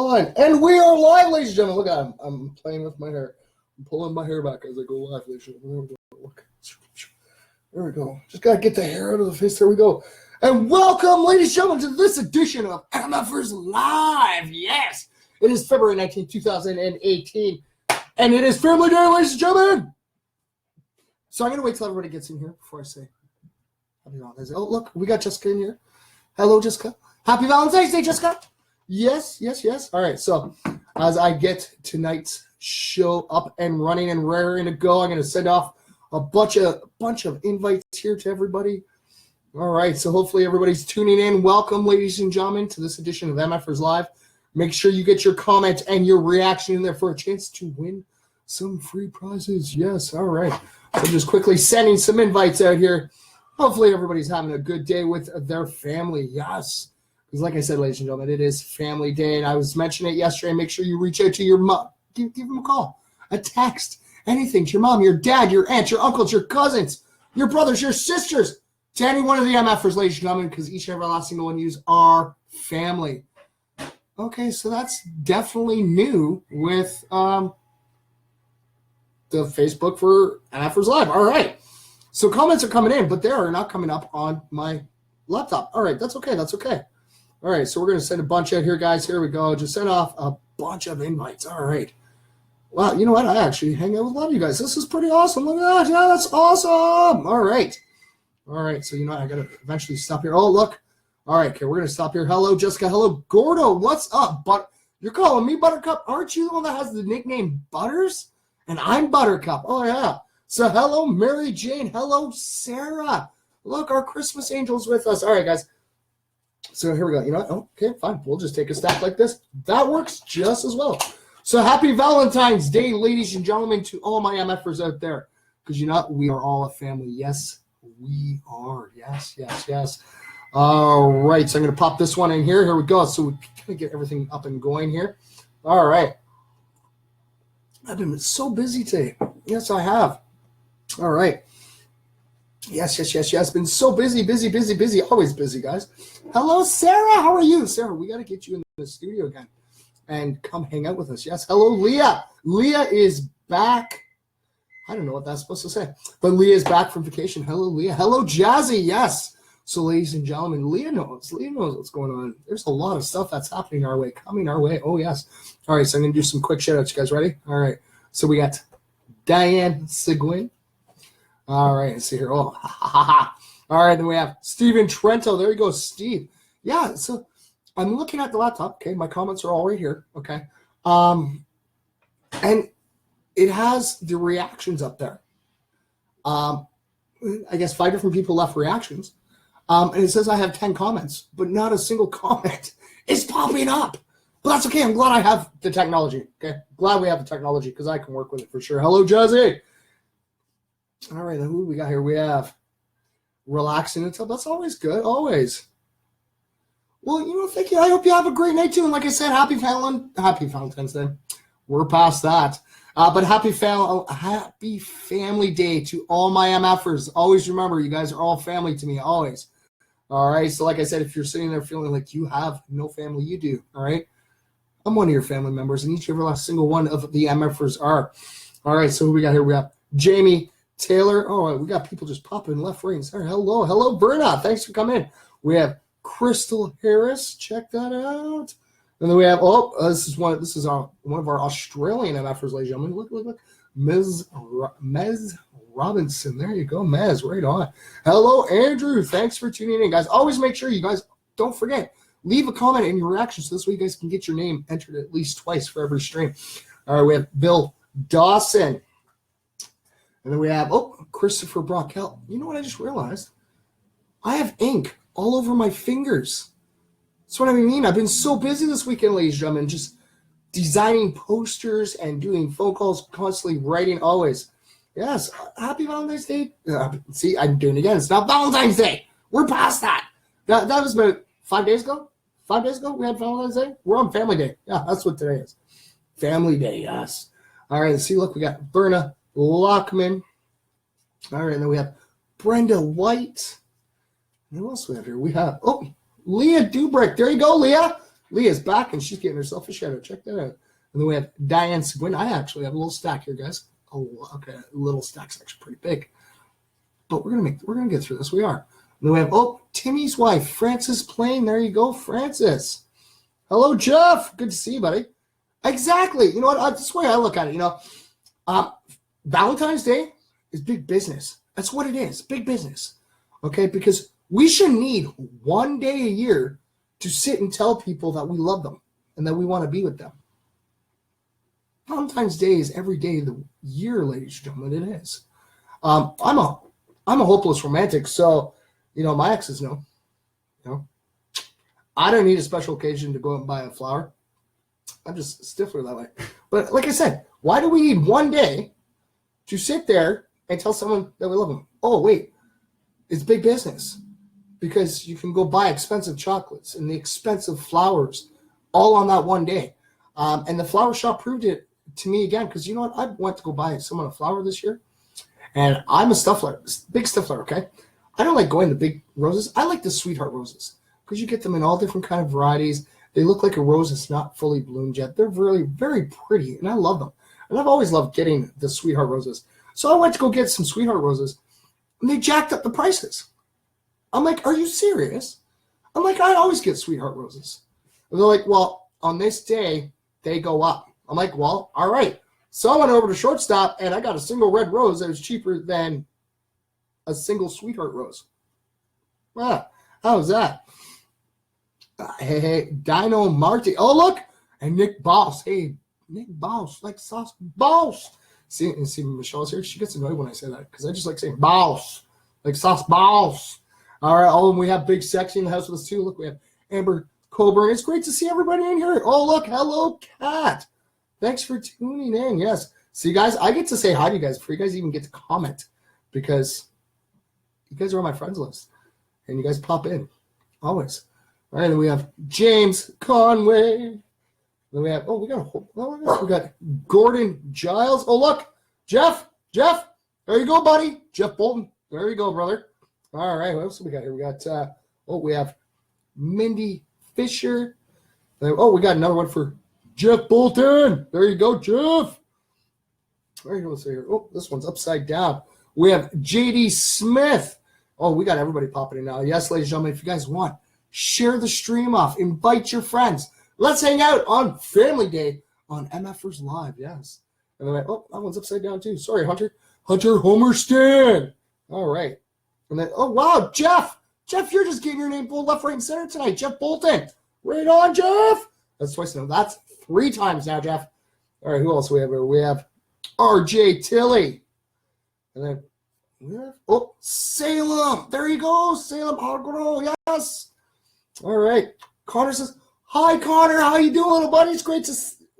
on. And we are live, ladies and gentlemen. Look at him. I'm playing with my hair. I'm pulling my hair back as I go live, ladies and gentlemen. There we go. Just got to get the hair out of the face. There we go. And welcome, ladies and gentlemen, to this edition of MFers Live. Yes, it is February 19th, 2018. And it is Family Day, ladies and gentlemen. So I'm going to wait till everybody gets in here before I say Happy Valentine's Day. Oh, look, we got Jessica in here. Hello, Jessica. Happy Valentine's Day, Jessica. Yes. All right, so as I get tonight's show up and running and raring to go, I'm going to send off a bunch of invites here to everybody. All right, so hopefully everybody's tuning in. Welcome, ladies and gentlemen, to this edition of MFers Live. Make sure you get your comment and your reaction in there for a chance to win some free prizes. Yes, all right. So just quickly sending some invites out here. Hopefully everybody's having a good day with their family. Yes. Because like I said, ladies and gentlemen, it is Family Day. And I was mentioning it yesterday. Make sure you reach out to your mom. Give them a call, a text, anything to your mom, your dad, your aunt, your uncles, your cousins, your brothers, your sisters, to any one of the MFers, ladies and gentlemen, because each and every last single one of you are family. Okay, so that's definitely new with the Facebook for MFers Live. All right. So comments are coming in, but they are not coming up on my laptop. All right, that's okay. All right, so we're going to send a bunch out here, guys. Here we go. Just send off a bunch of invites. All right. Wow, you know what? I actually hang out with a lot of you guys. This is pretty awesome. Look at that. Yeah, that's awesome. All right, so you know what? I got to eventually stop here. Oh, look. All right, okay, we're going to stop here. Hello, Jessica. Hello, Gordo. What's up? But you're calling me Buttercup. Aren't you the one that has the nickname Butters? And I'm Buttercup. Oh, yeah. So hello, Mary Jane. Hello, Sarah. Look, our Christmas angel's with us. All right, guys. So here we go. You know what? Oh, okay, fine. We'll just take a stack like this. That works just as well. So happy Valentine's Day, ladies and gentlemen, to all my MFers out there. Because you know what? We are all a family. Yes, we are. Yes. All right. So I'm going to pop this one in here. Here we go. So we kind of get everything up and going here. All right. I've been so busy today. Yes, I have. All right. Yes. Been so busy. Always busy, guys. Hello, Sarah. How are you? Sarah, we got to get you in the studio again and come hang out with us. Yes. Hello, Leah. Leah is back. I don't know what that's supposed to say, but Leah is back from vacation. Hello, Leah. Hello, Jazzy. Yes. So, ladies and gentlemen, Leah knows what's going on. There's a lot of stuff that's happening coming our way. Oh, yes. All right. So I'm going to do some quick shout outs. You guys ready? All right. So we got Diane Seguin. All right, let's see here. Oh, All right, then we have Steven Trento. There you go, Steve. Yeah, so I'm looking at the laptop. Okay, my comments are all right here. Okay, and it has the reactions up there. I guess 5 different people left reactions, and it says I have 10 comments, but not a single comment is popping up. But that's okay. I'm glad I have the technology. Okay, glad we have the technology because I can work with it for sure. Hello, Jazzy. All right, then who we got here? We have relaxing until that's always good, always. Well, you know, thank you. I hope you have a great night too. And like I said, happy Valentine's Day. We're past that, but happy Family Day to all my MFers. Always remember, you guys are all family to me, always. All right. So, like I said, if you're sitting there feeling like you have no family, you do. All right. I'm one of your family members, and each and every last single one of the MFers are. All right. So who we got here? We have Jamie Taylor. Oh, we got people just popping left, right, and center. Hello, Berna. Thanks for coming in. We have Crystal Harris. Check that out. And then we have this is one of our Australian MFers, ladies and gentlemen. Look, Mez Robinson. There you go, Mez. Right on. Hello, Andrew. Thanks for tuning in, guys. Always make sure you guys don't forget, leave a comment in your reaction so this way you guys can get your name entered at least twice for every stream. All right, we have Bill Dawson. And then we have, Christopher Brockell. You know what I just realized? I have ink all over my fingers. That's what I mean. I've been so busy this weekend, ladies and gentlemen, just designing posters and doing phone calls, constantly writing, always. Yes, happy Valentine's Day. See, I'm doing it again. It's not Valentine's Day. We're past that. That was about 5 days ago. 5 days ago, we had Valentine's Day. We're on Family Day. Yeah, that's what today is. Family Day, yes. All right, see, look, we got Berna Lockman. All right, and then we have Brenda White. Who else we have here? We have, Leah Dubrick. There you go, Leah. Leah's back, and she's getting herself a shadow. Check that out. And then we have Diane Seguin. I actually have a little stack here, guys. Oh, okay. A little stack's actually pretty big. But we're gonna get through this. We are. And then we have Timmy's wife, Frances Plain. There you go, Frances. Hello, Jeff. Good to see you, buddy. Exactly. You know what? That's the way I look at it. Valentine's Day is big business. That's what it is. Big business. Okay? Because we should need one day a year to sit and tell people that we love them and that we want to be with them. Valentine's Day is every day of the year, ladies and gentlemen. It is. I'm a hopeless romantic, so my exes know. I don't need a special occasion to go out and buy a flower. I'm just stiffer that way. But like I said, why do we need one day to sit there and tell someone that we love them? Oh, wait, it's big business because you can go buy expensive chocolates and the expensive flowers all on that one day. And the flower shop proved it to me again because you know what? I went to go buy someone a flower this year, and I'm a stuffler, big stuffler, okay? I don't like going to big roses. I like the sweetheart roses because you get them in all different kind of varieties. They look like a rose that's not fully bloomed yet. They're really very pretty, and I love them. And I've always loved getting the sweetheart roses. So I went to go get some sweetheart roses, and they jacked up the prices. I'm like, are you serious? I'm like, I always get sweetheart roses. And they're like, well, on this day, they go up. I'm like, well, all right. So I went over to Shortstop, and I got a single red rose that was cheaper than a single sweetheart rose. Wow, how was that? Hey, Dino Marty. Oh, look. And Nick Boss. Hey, Nick Boss. Like sauce. Boss. See, Michelle's here. She gets annoyed when I say that because I just like saying boss. Like sauce boss. All right. Oh, and we have Big Sexy in the house with us, too. Look, we have Amber Coburn. It's great to see everybody in here. Oh, look. Hello, Kat. Thanks for tuning in. Yes. See, guys, I get to say hi to you guys before you guys even get to comment because you guys are on my friends list. And you guys pop in. Always. All right, and we have James Conway. Then we have we got Gordon Giles. Oh, look, Jeff, there you go, buddy. Jeff Bolton, there you go, brother. All right, what else do we got here? We got we have Mindy Fisher. We got another one for Jeff Bolton. There you go, Jeff. All right, let's see here. Oh, this one's upside down. We have JD Smith. Oh, we got everybody popping in now. Yes, ladies and gentlemen, if you guys want, share the stream off. Invite your friends. Let's hang out on Family Day on MFers Live. Yes. And then that one's upside down too. Sorry, Hunter. Hunter Homerston. All right. And then, oh, wow, Jeff. Jeff, you're just getting your name pulled left, right, and center tonight. Jeff Bolton. Right on, Jeff. That's twice now. That's 3 times now, Jeff. All right, who else we have here? We have RJ Tilley. And then we have, Salem. There you go, Salem Agro. Yes. All right. Connor says, hi, Connor. How you doing, little buddy? It's great to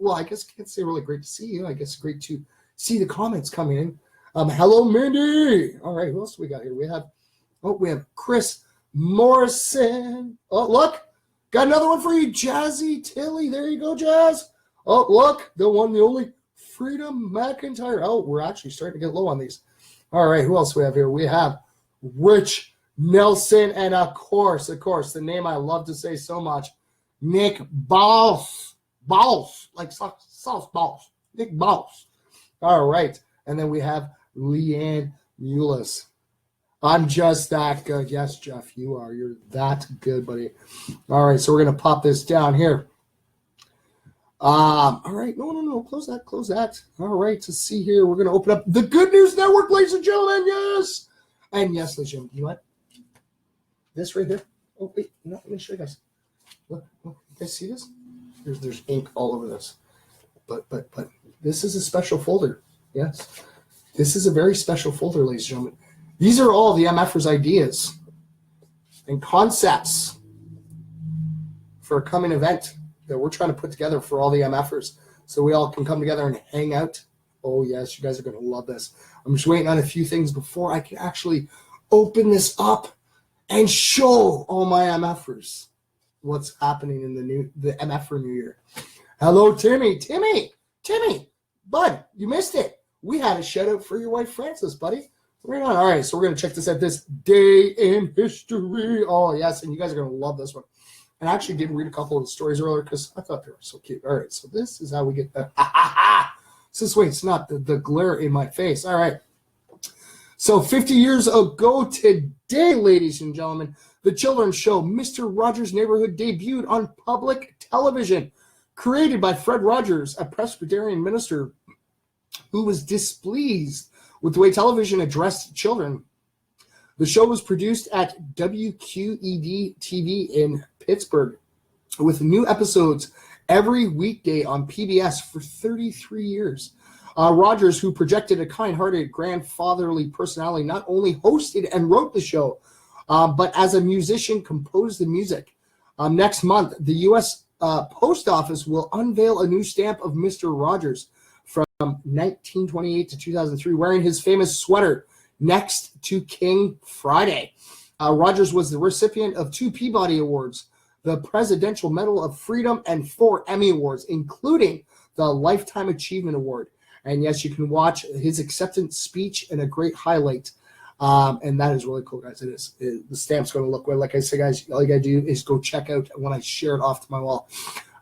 I guess I can't say really great to see you. I guess it's great to see the comments coming in. Hello, Mindy. All right. Who else do we got here? We have Chris Morrison. Oh, look. Got another one for you, Jazzy Tilley. There you go, Jazz. Oh, look. The one, the only Freedom McIntyre. Oh, we're actually starting to get low on these. All right. Who else do we have here? We have Rich Nelson, and of course, the name I love to say so much, Nick Boss, like sauce balls, Nick Boss. All right, and then we have Leanne Mullis. I'm just that good. Yes, Jeff, you are. You're that good, buddy. All right, so we're gonna pop this down here. All right, no, close that. All right, to see here, we're gonna open up the Good News Network, ladies and gentlemen. Yes, and yes, ladies and gentlemen, you know what? This right here. Oh, wait, no, let me show you guys. Look, you guys see this? There's ink all over this. But this is a special folder. Yes. This is a very special folder, ladies and gentlemen. These are all the MFers' ideas and concepts for a coming event that we're trying to put together for all the MFers so we all can come together and hang out. Oh, yes, you guys are going to love this. I'm just waiting on a few things before I can actually open this up and show all my MFers what's happening in the MFer New Year. Hello, Timmy. Bud, you missed it. We had a shout out for your wife, Frances, buddy. Right on. All right, so we're going to check this out. This day in history. Oh, yes, and you guys are going to love this one. and I actually did read a couple of the stories earlier because I thought they were so cute. All right, so this is how we get the Since wait, it's not the glare in my face. All right. So 50 years ago today, ladies and gentlemen, the children's show Mr. Rogers' Neighborhood debuted on public television, created by Fred Rogers, a Presbyterian minister who was displeased with the way television addressed children. The show was produced at WQED TV in Pittsburgh, with new episodes every weekday on PBS for 33 years. Rogers, who projected a kind-hearted, grandfatherly personality, not only hosted and wrote the show, but as a musician composed the music. Next month, the U.S. Post Office will unveil a new stamp of Mr. Rogers from 1928 to 2003, wearing his famous sweater next to King Friday. Rogers was the recipient of 2 Peabody Awards, the Presidential Medal of Freedom, and 4 Emmy Awards, including the Lifetime Achievement Award. And yes, you can watch his acceptance speech and a great highlight. And that is really cool, guys. It is. The stamp's going to look well. Like I said, guys, all you got to do is go check out when I share it off to my wall.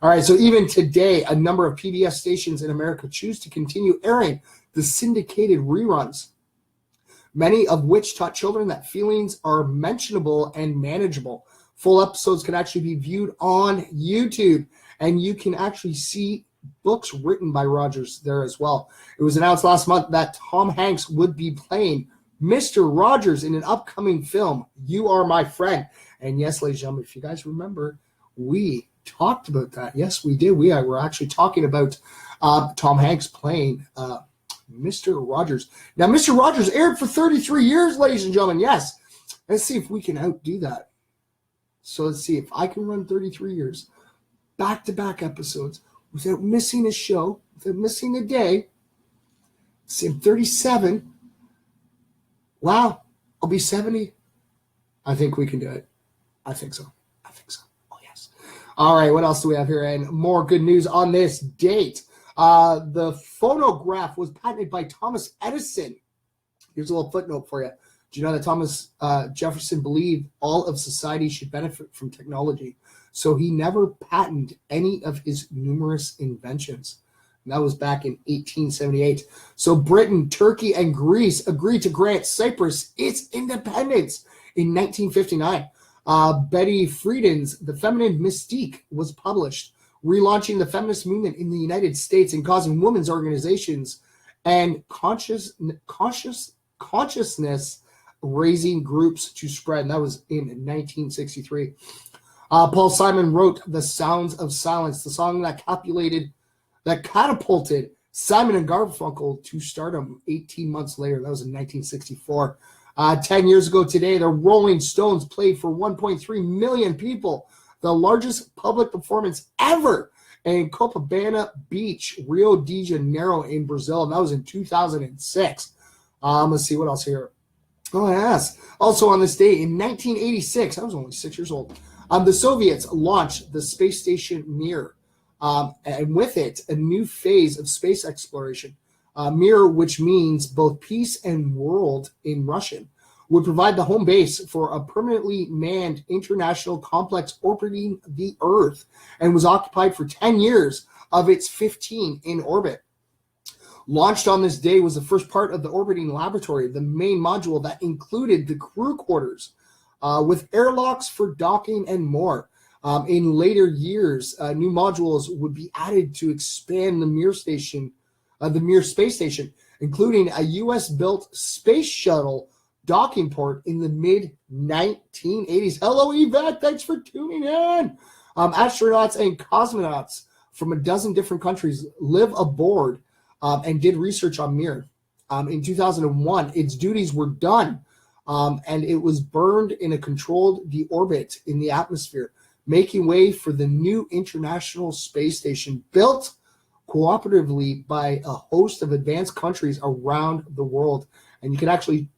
All right, so even today, a number of PBS stations in America choose to continue airing the syndicated reruns, many of which taught children that feelings are mentionable and manageable. Full episodes can actually be viewed on YouTube, and you can actually see books written by Rogers there as well. It was announced last month that Tom Hanks would be playing Mr. Rogers in an upcoming film, You Are My Friend. And yes, ladies and gentlemen, if you guys remember, we talked about that. Yes, we did. We were actually talking about Tom Hanks playing Mr. Rogers. Now, Mr. Rogers aired for 33 years, ladies and gentlemen. Yes. Let's see if we can outdo that. So let's see if I can run 33 years, back-to-back episodes, without missing a show, without missing a day. See, I'm 37. Wow, I'll be 70. I think we can do it. I think so. Oh, yes. All right, what else do we have here? And more good news on this date. The phonograph was patented by Thomas Edison. Here's a little footnote for you. Do you know that Thomas Jefferson believed all of society should benefit from technology? So he never patented any of his numerous inventions. And that was back in 1878. So Britain, Turkey, and Greece agreed to grant Cyprus its independence in 1959. Betty Friedan's The Feminine Mystique was published, relaunching the feminist movement in the United States and causing women's organizations and consciousness-raising groups to spread. And that was in 1963. Paul Simon wrote The Sounds of Silence, the song that catapulted Simon and Garfunkel to stardom 18 months later. That was in 1964. 10 years ago today, the Rolling Stones played for 1.3 million people, the largest public performance ever in Copacabana Beach, Rio de Janeiro in Brazil. And that was in 2006. Let's see what else here. Oh, yes. Also on this day in 1986, I was only 6 years old. The Soviets launched the space station Mir, and with it, a new phase of space exploration. Mir, which means both peace and world in Russian, would provide the home base for a permanently manned international complex orbiting the Earth, and was occupied for 10 years of its 15 in orbit. Launched on this day was the first part of the orbiting laboratory, the main module that included the crew quarters, with airlocks for docking and more. In later years, new modules would be added to expand the Mir station, the Mir space station, including a U.S.-built space shuttle docking port in the mid-1980s. Hello, Yvette. Thanks for tuning in. Astronauts and cosmonauts from a dozen different countries live aboard and did research on Mir. In 2001, its duties were done, and it was burned in a controlled deorbit in the atmosphere, making way for the new International Space Station, built cooperatively by a host of advanced countries around the world. And you can actually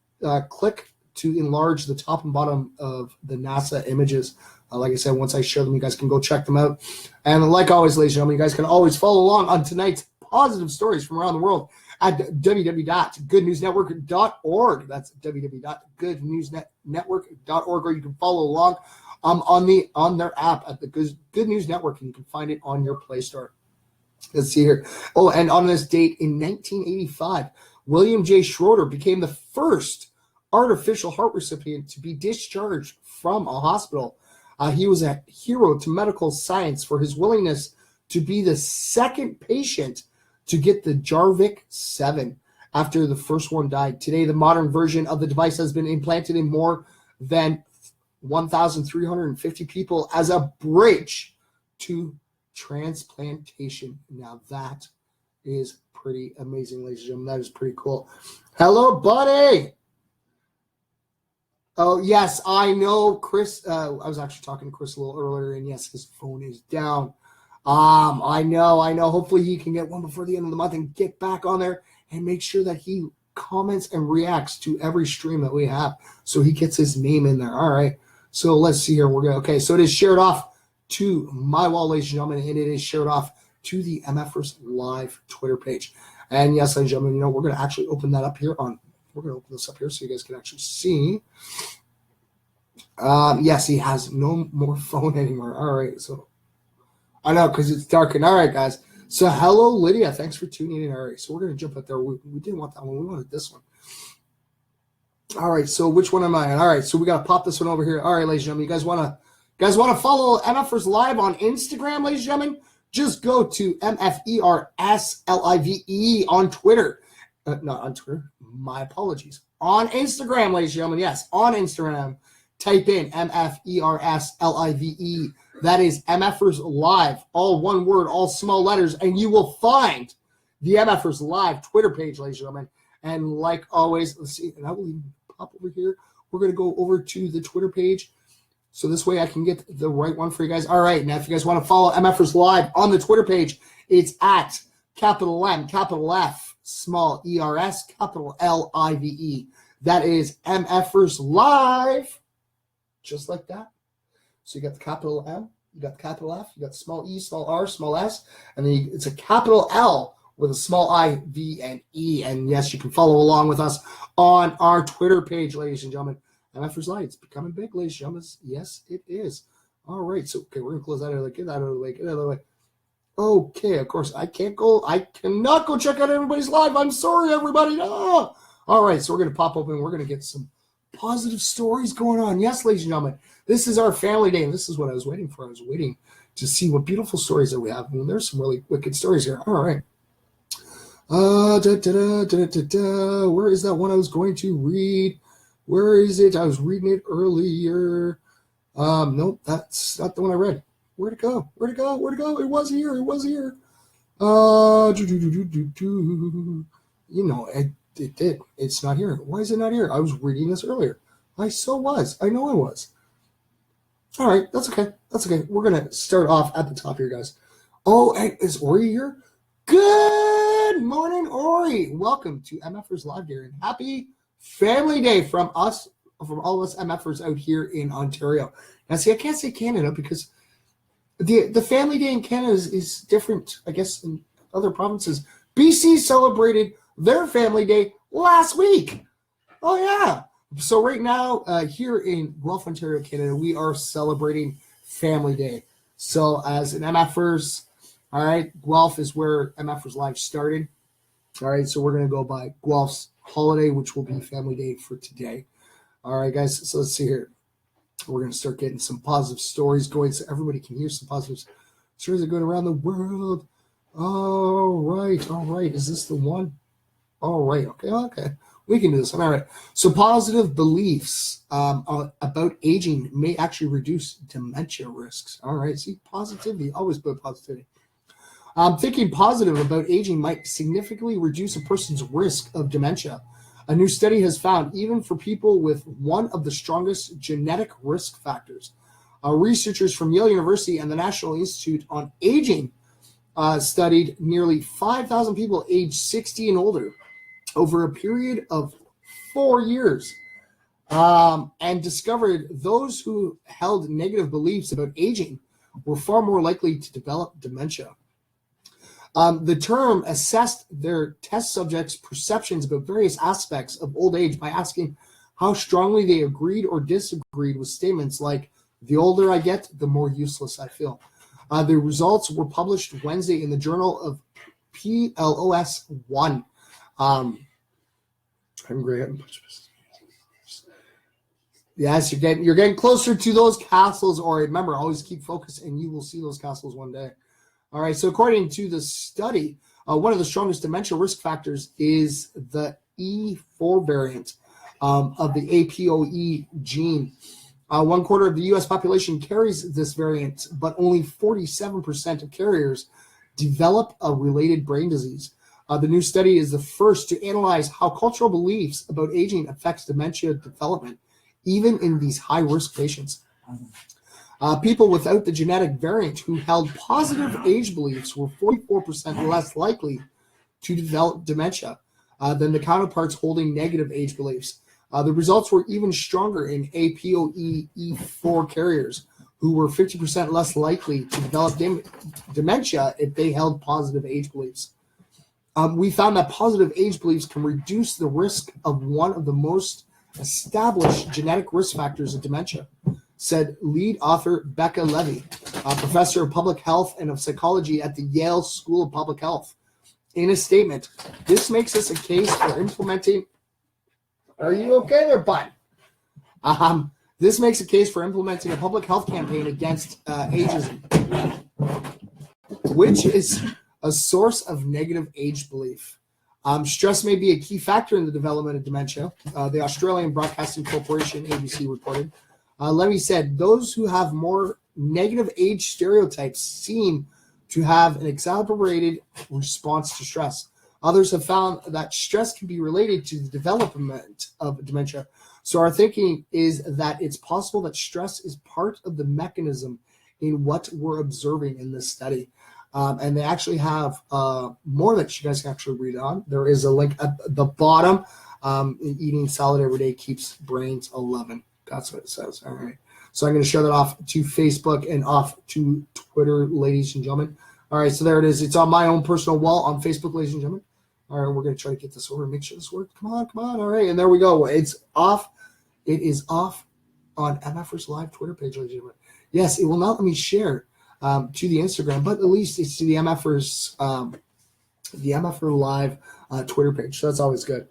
click to enlarge the top and bottom of the NASA images. Like I said, once I share them, you guys can go check them out. And like always, ladies and gentlemen, you guys can always follow along on tonight's positive stories from around the world at www.goodnewsnetwork.org. That's www.goodnewsnetwork.org, or you can follow along on their app at the Good News Network, and you can find it on your Play Store. Let's see here. Oh, and on this date in 1985, William J. Schroeder became the first artificial heart recipient to be discharged from a hospital. He was a hero to medical science for his willingness to be the second patient to get the Jarvik 7 after the first one died. Today, the modern version of the device has been implanted in more than 1,350 people as a bridge to transplantation. Now that is pretty amazing, ladies and gentlemen. That is pretty cool. Hello, buddy. Oh, yes, I know, Chris. I was actually talking to Chris a little earlier, and yes, his phone is down. I know. Hopefully he can get one before the end of the month and get back on there and make sure that he comments and reacts to every stream that we have so he gets his name in there. All right. So let's see here. Okay, so it is shared off to my wall, ladies and gentlemen, and it is shared off to the MFers Live Twitter page. And yes, ladies and gentlemen, we're going to actually open that up here we're going to open this up here so you guys can actually see. Yes, he has no more phone anymore. All right, so I know because it's darkened. All right, guys. So hello, Lydia. Thanks for tuning in. All right, so we're going to jump up there. We didn't want that one. We wanted this one. All right, so which one am I on? All right, so we got to pop this one over here. All right, ladies and gentlemen, you guys want to follow MFers Live on Instagram, ladies and gentlemen? Just go to mferslive on Twitter. Not on Twitter. My apologies. On Instagram, ladies and gentlemen. Yes, on Instagram. Type in mferslive. That is MFers Live. All one word, all small letters, and you will find the MFers Live Twitter page, ladies and gentlemen. And like always, let's see, and I will even pop over here. We're going to go over to the Twitter page. So this way I can get the right one for you guys. All right, now if you guys want to follow MFers Live on the Twitter page, it's at capital M, capital F, small ERS, capital LIVE. That is MFers Live. Just like that. So you got the capital M, you got the capital F, you got the small E, small R, small S, and then it's a capital L with a small I, V, and E. And yes, you can follow along with us on our Twitter page, ladies and gentlemen. MFers Live, it's becoming big, ladies and gentlemen. Yes, it is. All right, so okay, we're gonna close that out of the way. Get that out of the way. Get that out of the way. Okay, of course, I cannot go check out everybody's live. I'm sorry, everybody. No. All right, so we're gonna pop open. We're gonna get some positive stories going on. Yes, ladies and gentlemen, this is our family day, and this is what I was waiting for. I was waiting to see what beautiful stories that we have. And there's some really wicked stories here. All right. Where is that one I was going to read? Where is it? I was reading it earlier. Nope, that's not the one I read. Where'd it go? It was here. It did. It's not here. Why is it not here? I was reading this earlier. I know I was. All right, that's okay. We're going to start off at the top here, guys. Oh, hey, is Ori here? Good morning, Ori. Welcome to MFers Live here, and happy Family Day from all of us MFers out here in Ontario. Now, see, I can't say Canada because the Family Day in Canada is different, I guess, in other provinces. BC celebrated their Family Day last week. Oh, yeah. So right now, here in Guelph, Ontario, Canada, we are celebrating Family Day. So as an MFers, all right, Guelph is where MFers Live started. All right, so we're going to go by Guelph's holiday, which will be Family Day for today. All right, guys, so let's see here. We're going to start getting some positive stories going so everybody can hear some positive stories that are going around the world. All right. Is this the one? All right, okay. We can do this. All right. So positive beliefs about aging may actually reduce dementia risks. All right, see, positivity, always put positivity. Thinking positive about aging might significantly reduce a person's risk of dementia. A new study has found even for people with one of the strongest genetic risk factors. Researchers from Yale University and the National Institute on Aging studied nearly 5,000 people aged 60 and older over a period of 4 years and discovered those who held negative beliefs about aging were far more likely to develop dementia. The term assessed their test subjects' perceptions about various aspects of old age by asking how strongly they agreed or disagreed with statements like, The older I get, the more useless I feel. The results were published Wednesday in the Journal of PLOS1. I'm great. Yes, you're getting closer to those castles. Or remember, always keep focused, and you will see those castles one day. All right. So according to the study, one of the strongest dementia risk factors is the E4 variant of the APOE gene. 1/4 of the U.S. population carries this variant, but only 47% of carriers develop a related brain disease. The new study is the first to analyze how cultural beliefs about aging affects dementia development, even in these high-risk patients. People without the genetic variant who held positive age beliefs were 44% less likely to develop dementia than the counterparts holding negative age beliefs. The results were even stronger in APOE E4 carriers, who were 50% less likely to develop dementia if they held positive age beliefs. We found that positive age beliefs can reduce the risk of one of the most established genetic risk factors of dementia, said lead author Becca Levy, professor of public health and of psychology at the Yale School of Public Health. In a statement, this makes us a case for implementing. Are you okay there, bud? This makes a case for implementing a public health campaign against ageism, which is a source of negative age belief. Stress may be a key factor in the development of dementia. The Australian Broadcasting Corporation, ABC, reported. Levy said those who have more negative age stereotypes seem to have an exacerbated response to stress. Others have found that stress can be related to the development of dementia. So our thinking is that it's possible that stress is part of the mechanism in what we're observing in this study. And they actually have more that you guys can actually read on. There is a link at the bottom. Eating salad every day keeps brains 11. That's what it says. All right. So I'm going to show that off to Facebook and off to Twitter, ladies and gentlemen. All right. So there it is. It's on my own personal wall on Facebook, ladies and gentlemen. All right. We're going to try to get this over and make sure this works. Come on. All right. And there we go. It's off. It is off on MFers Live Twitter page, ladies and gentlemen. Yes, it will not let me share to the Instagram, but at least it's to the MFers, the MFer Live Twitter page. So that's always good.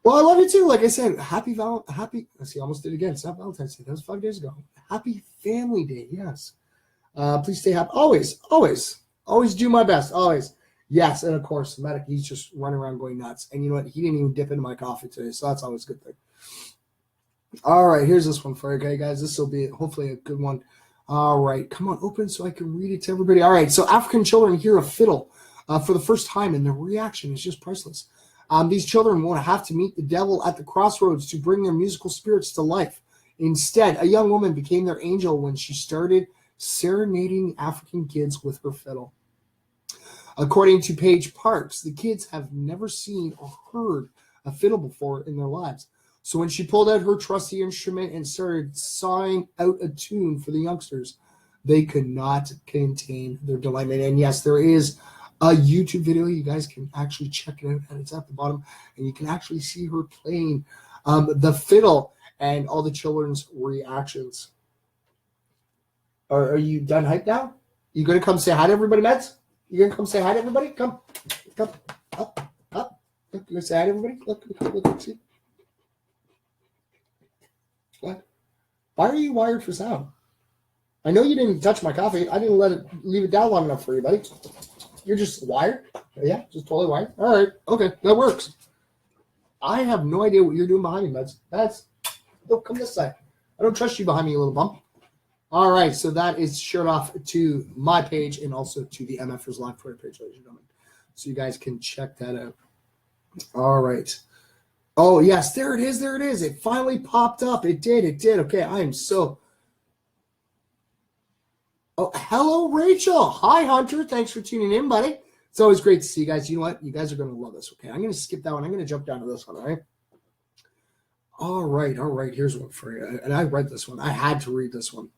Well, I love you too. Like I said, happy. Let's see, I almost did it again. It's not Valentine's Day. That was 5 days ago. Happy Family Day. Yes. Please stay happy. Always do my best. Always. Yes. And of course, Medic, he's just running around going nuts. And you know what? He didn't even dip into my coffee today. So that's always a good thing. All right. Here's this one for you, okay, guys. This will be hopefully a good one. All right. Come on, open so I can read it to everybody. All right. So African children hear a fiddle for the first time, and the reaction is just priceless. These children won't have to meet the devil at the crossroads to bring their musical spirits to life. Instead, a young woman became their angel when she started serenading African kids with her fiddle. According to Paige Parks, the kids have never seen or heard a fiddle before in their lives. So when she pulled out her trusty instrument and started sawing out a tune for the youngsters, they could not contain their delight. And yes, there is a YouTube video. You guys can actually check it out, and it's at the bottom, and you can actually see her playing the fiddle and all the children's reactions. Are you done hype now? You gonna come say hi to everybody, Meds? You gonna come say hi to everybody? Come, up. Look, you gonna say hi to everybody? Look, see. What? Why are you wired for sound? I know you didn't touch my coffee. I didn't leave it down long enough for you, buddy. You're just wired? Yeah, just totally wired. All right, okay, that works. I have no idea what you're doing behind me, Meds. Don't come this side. I don't trust you behind me, you little bump. All right, so that is shared off to my page and also to the MFers Live Twitter page, ladies and gentlemen. So you guys can check that out. All right. Oh, yes, there it is. It finally popped up. It did. Okay, I am so... Oh, hello, Rachel. Hi, Hunter. Thanks for tuning in, buddy. It's always great to see you guys. You know what? You guys are going to love this, okay? I'm going to skip that one. I'm going to jump down to this one, all right? All right. Here's one for you. And I read this one. I had to read this one.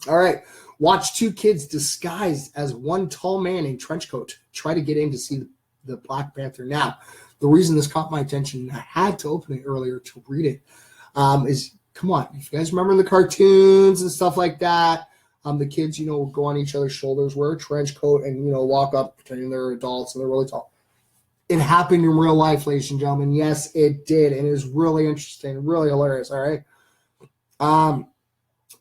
All right. Watch two kids disguised as one tall man in trench coat try to get in to see the Black Panther. Now, the reason this caught my attention, I had to open it earlier to read it, is come on. If you guys remember the cartoons and stuff like that, the kids, would go on each other's shoulders, wear a trench coat, and, walk up pretending they're adults and they're really tall. It happened in real life, ladies and gentlemen. Yes, it did. And it was really interesting, really hilarious, all right?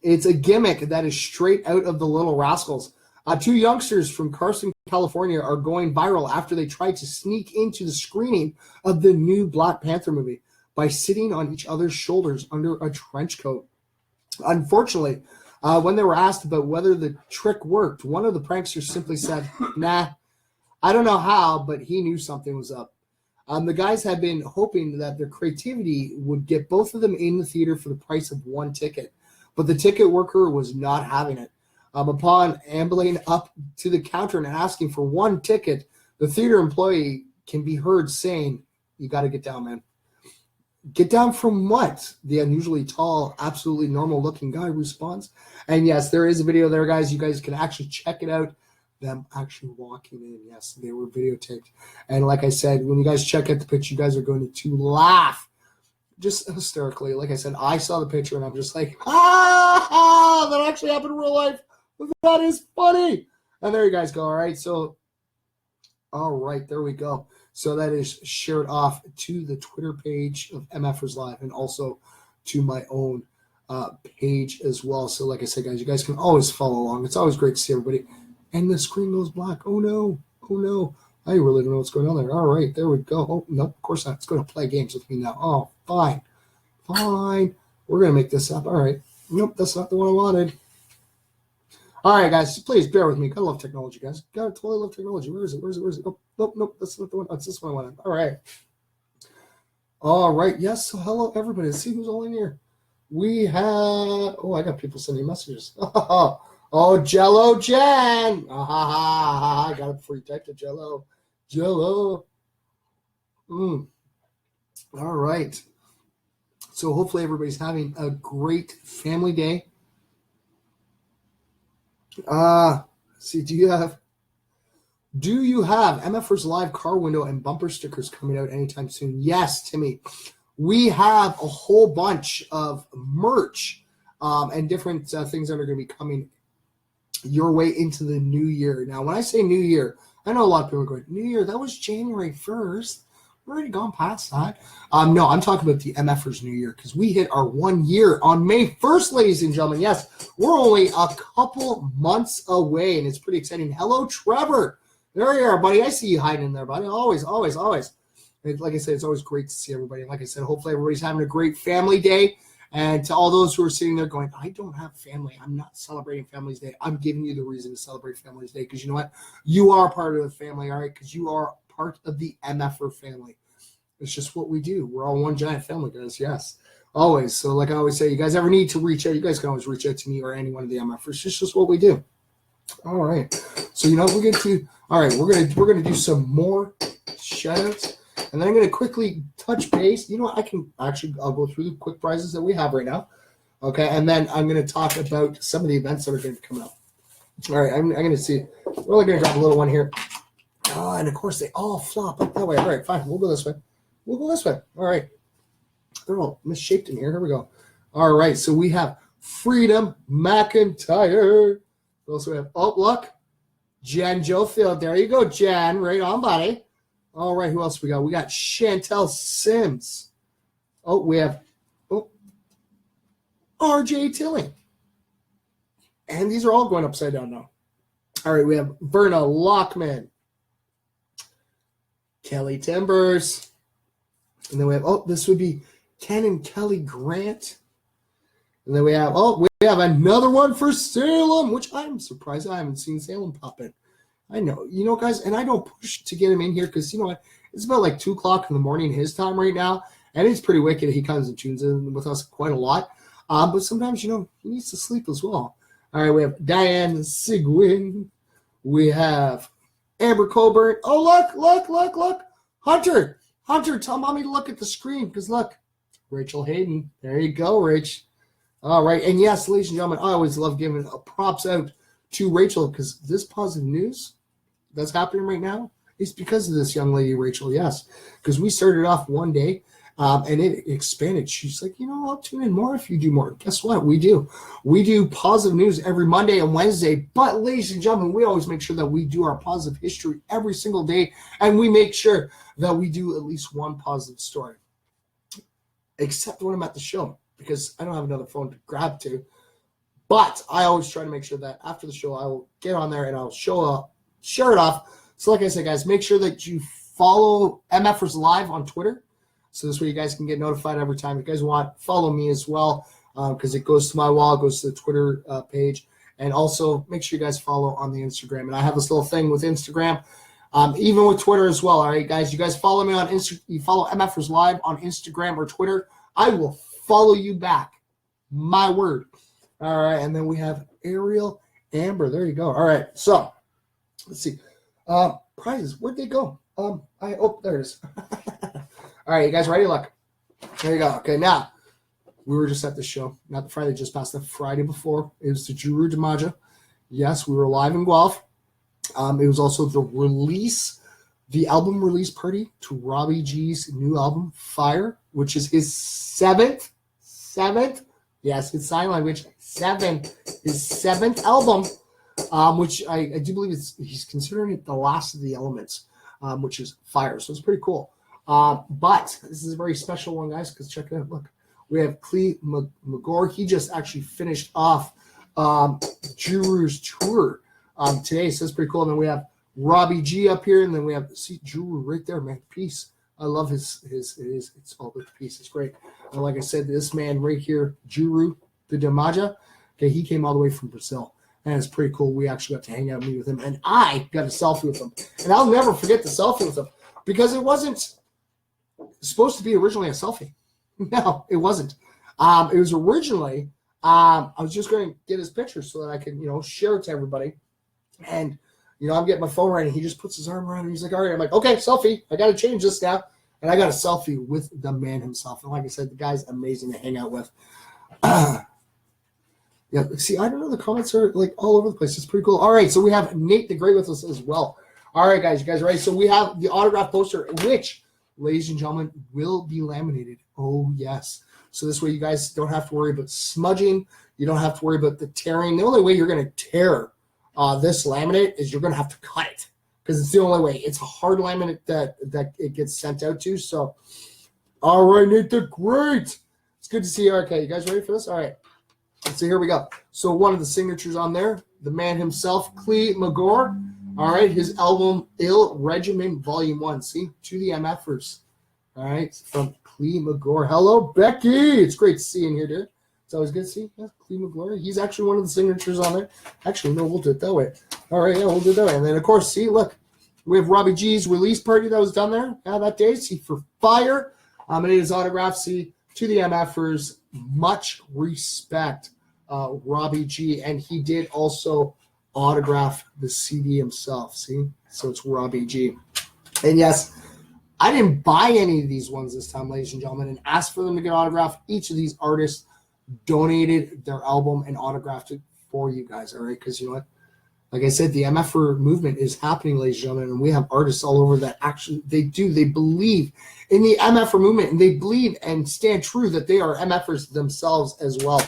It's a gimmick that is straight out of the Little Rascals. Two youngsters from Carson, California are going viral after they tried to sneak into the screening of the new Black Panther movie by sitting on each other's shoulders under a trench coat. Unfortunately, when they were asked about whether the trick worked, one of the pranksters simply said, "Nah, I don't know how, but he knew something was up." The guys had been hoping that their creativity would get both of them in the theater for the price of one ticket, but the ticket worker was not having it. Upon ambling up to the counter and asking for one ticket, the theater employee can be heard saying, "You got to get down, man." "Get down from what?" the unusually tall, absolutely normal-looking guy responds. And yes, there is a video there, guys. You guys can actually check it out. Them actually walking in. Yes, they were videotaped. And like I said, when you guys check out the picture, you guys are going to laugh just hysterically. Like I said, I saw the picture and I'm just like, that actually happened in real life. That is funny. And there you guys go. All right. So, all right, there we go. So that is shared off to the Twitter page of MFers Live and also to my own page as well. So like I said, guys, you guys can always follow along. It's always great to see everybody. And the screen goes black. Oh, no. Oh, no. I really don't know what's going on there. All right, there we go. Oh, no, of course not. It's going to play games with me now. Oh, fine. Fine. We're going to make this up. All right. Nope, that's not the one I wanted. All right, guys, please bear with me. Gotta love technology, guys. Gotta totally love technology. Where is it? Where is it? Where is it? Oh, nope, that's not the one. That's this one I wanted. All right. All right. Yes, so hello, everybody. Let's see who's all in here. We have, I got people sending messages. Oh, Jello Jen. I got it before you typed it, Jello. Jello. All right. So hopefully everybody's having a great family day. See, do you have MFers Live car window and bumper stickers coming out anytime soon? Yes, Timmy. We have a whole bunch of merch and different things that are going to be coming your way into the new year. Now, when I say new year, I know a lot of people are going, New Year, that was January 1st. We're already gone past that. No, I'm talking about the MFers New Year because we hit our 1 year on May 1st, ladies and gentlemen. Yes, we're only a couple months away, and it's pretty exciting. Hello, Trevor. There you are, buddy. I see you hiding in there, buddy. Always, always, always. And like I said, it's always great to see everybody. And like I said, hopefully everybody's having a great family day. And to all those who are sitting there going, I don't have family. I'm not celebrating Family's Day. I'm giving you the reason to celebrate Family's Day because you know what? You are part of the family, all right? Because you are part of the MFer family. It's just what we do. We're all one giant family, guys. Yes, always. So like I always say, you guys ever need to reach out, you guys can always reach out to me or any one of the MFers. It's just what we do. All right. So we're going to. All right, we're gonna do some more shoutouts. And then I'm going to quickly touch base. You know what? I'll go through the quick prizes that we have right now. Okay. And then I'm going to talk about some of the events that are going to be coming up. All right. I'm going to see. We're only going to grab a little one here. And of course, they all flop up that way. All right. Fine. We'll go this way. All right. They're all misshaped in here. Here we go. All right. So we have Freedom McIntyre. We also have, look, Jen Jofield. There you go, Jen. Right on, buddy. All right, who else we got? We got Chantel Sims. We have RJ Tilling. And these are all going upside down now. All right, we have Verna Lockman. Kelly Timbers. And then we have, this would be Ken and Kelly Grant. And then we have, another one for Salem, which I'm surprised I haven't seen Salem pop in. I know, guys, and I don't push to get him in here because, you know what, it's about like 2 o'clock in the morning his time right now, and it's pretty wicked. He comes and tunes in with us quite a lot, but sometimes, he needs to sleep as well. All right, we have Diane Sigwin. We have Amber Coburn. Oh, look. Hunter, tell Mommy to look at the screen because, look, Rachel Hayden. There you go, Rach. All right, and yes, ladies and gentlemen, I always love giving props out to Rachel because this positive news that's happening right now is because of this young lady, Rachel. Yes, because we started off one day And it expanded. She's like, I'll tune in more if you do more. Guess what? We do. We do positive news every Monday and Wednesday. But, ladies and gentlemen, we always make sure that we do our positive history every single day. And we make sure that we do at least one positive story. Except when I'm at the show, because I don't have another phone to grab to. But I always try to make sure that after the show, I will get on there and I'll share it off. So like I said, guys, make sure that you follow MFers Live on Twitter. So this way you guys can get notified every time. If you guys want, follow me as well, because it goes to my wall, it goes to the Twitter page. And also make sure you guys follow on the Instagram. And I have this little thing with Instagram, even with Twitter as well. All right, guys, you guys follow me on Instagram. You follow MFers Live on Instagram or Twitter. I will follow you back. My word. All right, and then we have Ariel Amber. There you go. All right, so let's see. Prizes, where'd they go? There it is. All right, you guys ready? Look. There you go. Okay, now, we were just at the show. Not the Friday just passed, the Friday before. It was the Juru Damaja. Yes, we were live in Guelph. It was also the album release party to Robbie G's new album, Fire, which is his seventh, yes, it's sign language, his seventh album, which I do believe he's considering it the last of the elements, which is Fire. So it's pretty cool. But this is a very special one, guys, because check it out. Look, we have Clee McGore. He just actually finished off Juru's tour today, so it's pretty cool. And then we have Robbie G up here, and then we have Juru right there, man. Peace. I love his it's all about the piece. It's great. And like I said, this man right here, Juru the Damaja, okay, he came all the way from Brazil. And it's pretty cool. We actually got to hang out and meet with him. And I got a selfie with him. And I'll never forget the selfie with him because it wasn't supposed to be originally a selfie. No, it wasn't. It was originally, I was just going to get his picture so that I could, share it to everybody. And, I'm getting my phone right, and he just puts his arm around and he's like, all right. I'm like, okay, selfie. I got to change this now. And I got a selfie with the man himself. And like I said, the guy's amazing to hang out with. Yeah, see, I don't know. The comments are like all over the place. It's pretty cool. All right, so we have Nate the Great with us as well. All right, guys, you guys ready? So we have the autograph poster, which, ladies and gentlemen, will be laminated. Oh, yes. So this way you guys don't have to worry about smudging. You don't have to worry about the tearing. The only way you're going to tear this laminate is you're going to have to cut it because it's the only way. It's a hard laminate that it gets sent out to. So, all right, Nate the Great. It's good to see you. Okay, you guys ready for this? All right. So here we go. So one of the signatures on there, the man himself, Clee McGore. All right, his album, Ill Regimen, Volume 1. See, to the MFers. All right, from Clee McGore. Hello, Becky. It's great to see you in here, dude. It's always good to see you. Yeah, Clee McGore. He's actually one of the signatures on there. Actually, no, we'll do it that way. All right, yeah, we'll do it that way. And then, of course, see, look, we have Robbie G's release party that was done there that day. See, for Fire. And his autograph, see, to the MFers, much respect, Robbie G. And he did also autograph the CD himself. See? So it's Robbie G. And yes, I didn't buy any of these ones this time, ladies and gentlemen, and asked for them to get autographed. Each of these artists donated their album and autographed it for you guys, all right? Because you know what? Like I said, the MFer movement is happening, ladies and gentlemen, and we have artists all over that actually, they believe in the MFer movement, and they believe and stand true that they are MFers themselves as well.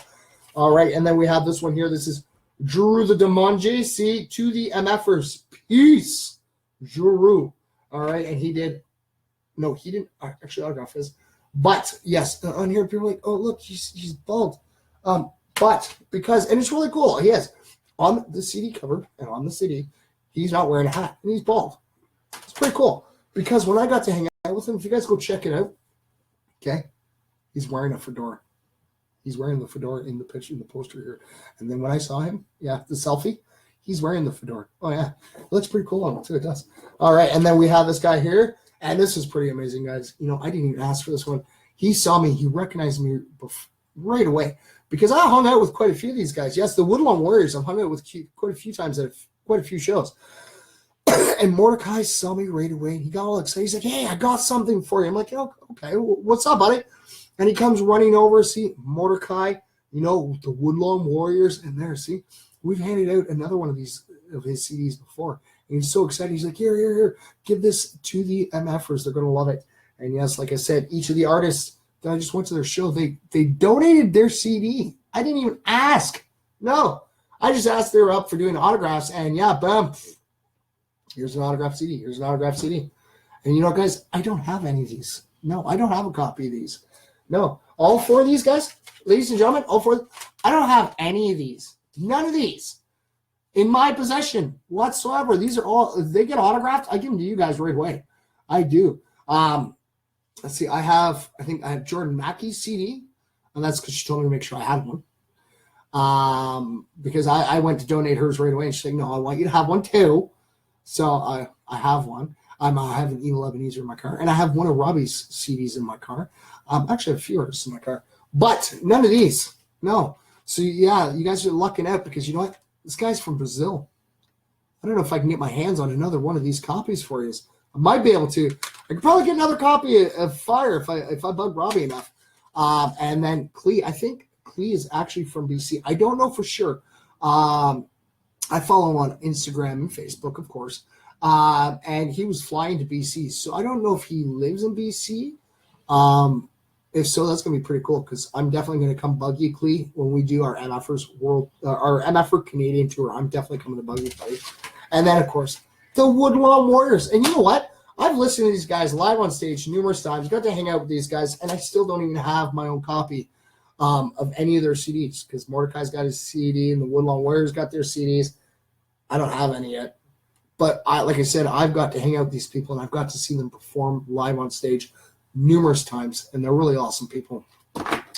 All right, and then we have this one here. This is Juru the Demanje, see, to the MFers. Peace, Juru. All right, and he didn't actually autograph his. But, yes, on here, people are like, oh, look, he's bald. But because, and it's really cool, he has, on the CD cover and on the CD, he's not wearing a hat, and he's bald. It's pretty cool. Because when I got to hang out with him, if you guys go check it out, okay, he's wearing a fedora. He's wearing the fedora in the picture, in the poster here. And then when I saw him, yeah, the selfie, he's wearing the fedora. Oh, yeah. It looks pretty cool on him, too. It does. All right, and then we have this guy here. And this is pretty amazing, guys. I didn't even ask for this one. He saw me. He recognized me right away because I hung out with quite a few of these guys. Yes, the Woodlawn Warriors, I've hung out with quite a few times at quite a few shows. And Mordecai saw me right away, and he got all excited. He's like, hey, I got something for you. I'm like, oh, okay, what's up, buddy? And he comes running over. See, Mordecai, the Woodlawn Warriors. And there, see, we've handed out another one of these of his CDs before. And he's so excited. He's like, here, give this to the MFers. They're going to love it. And yes, like I said, each of the artists that I just went to their show, they donated their CD. I didn't even ask. No, I just asked they were up for doing autographs, and yeah, boom. Here's an autograph CD. Here's an autograph CD. And you know, guys, I don't have any of these. No, I don't have a copy of these. No, all four of these guys, ladies and gentlemen, all four. I don't have any of these. None of these in my possession whatsoever. These are all. If they get autographed, I give them to you guys right away. I do. Let's see. I think I have Jordan Mackey's CD, and that's because she told me to make sure I had one. Because I went to donate hers right away, and she's like, "No, I want you to have one too." So I have one. I have an Evil Ebenezer in my car, and I have one of Robbie's CDs in my car. Actually, I have a few artists in my car, but none of these. No. So yeah, you guys are lucking out because you know what? This guy's from Brazil. I don't know if I can get my hands on another one of these copies for you. I might be able to. I could probably get another copy of Fire if I bug Robbie enough. And then Clee. I think Clee is actually from BC. I don't know for sure. I follow him on Instagram and Facebook, of course. And he was flying to BC. So I don't know if he lives in BC. If so, that's going to be pretty cool because I'm definitely going to come bug you, Clee, when we do our MFer Canadian tour. I'm definitely coming to bug you, buddy. And then, of course, the Woodlawn Warriors. And you know what? I've listened to these guys live on stage numerous times, got to hang out with these guys, and I still don't even have my own copy of any of their CDs because Mordecai's got his CD and the Woodlawn Warriors got their CDs. I don't have any yet. But like I said, I've got to hang out with these people, and I've got to see them perform live on stage numerous times, and they're really awesome people.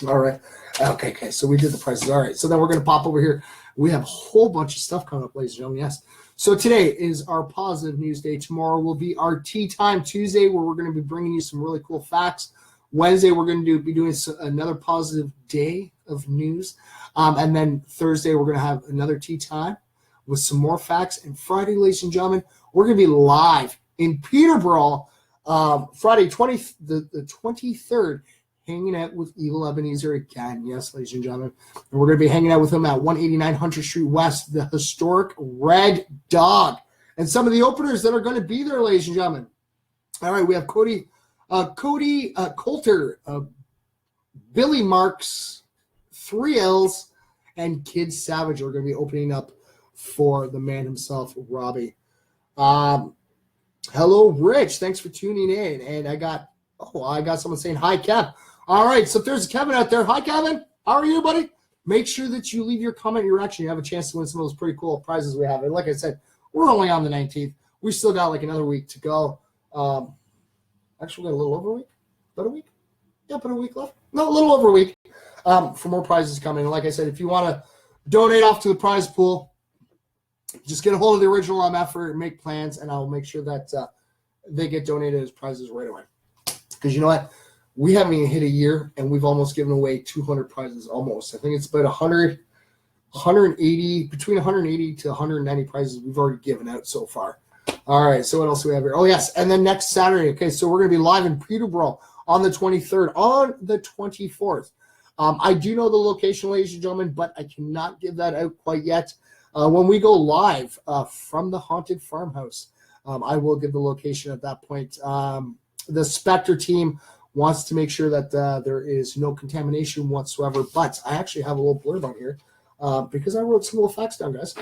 All right. Okay. So we did the prices. All right. So then we're going to pop over here. We have a whole bunch of stuff coming up, ladies and gentlemen. Yes. So today is our positive news day. Tomorrow will be our Tea Time Tuesday, where we're going to be bringing you some really cool facts. Wednesday, we're going to be doing another positive day of news. And then Thursday, we're going to have another Tea Time with some more facts. And Friday, ladies and gentlemen, we're going to be live in Peterborough, Friday, the 23rd, hanging out with Evil Ebenezer again. Yes, ladies and gentlemen. And we're going to be hanging out with him at 189 Hunter Street West, the historic Red Dog. And some of the openers that are going to be there, ladies and gentlemen. All right, we have Cody Coulter, Billy Marks, 3Ls, and Kid Savage are going to be opening up for the man himself, Robbie. Hello, Rich. Thanks for tuning in. And I got someone saying hi, Kev. All right, so if there's a Kevin out there, hi, Kevin. How are you, buddy? Make sure that you leave your comment, your reaction. You have a chance to win some of those pretty cool prizes we have. And like I said, we're only on the 19th. We still got like another week to go. Actually, we got a little over a week. About a week? Yeah, about a week left. No, a little over a week for more prizes coming. And like I said, if you want to donate off to the prize pool, just get a hold of the original MFer and make plans, and I'll make sure that they get donated as prizes right away. Because you know what? We haven't even hit a year, and we've almost given away 200 prizes almost. I think it's about 180, between 180 to 190 prizes we've already given out so far. All right, so what else do we have here? Oh, yes, and then next Saturday. Okay, so we're going to be live in Peterborough on the 23rd. On the 24th. I do know the location, ladies and gentlemen, but I cannot give that out quite yet. When we go live from the Haunted Farmhouse, I will give the location at that point. The Spectre team wants to make sure that there is no contamination whatsoever, but I actually have a little blurb on here because I wrote some little facts down, guys.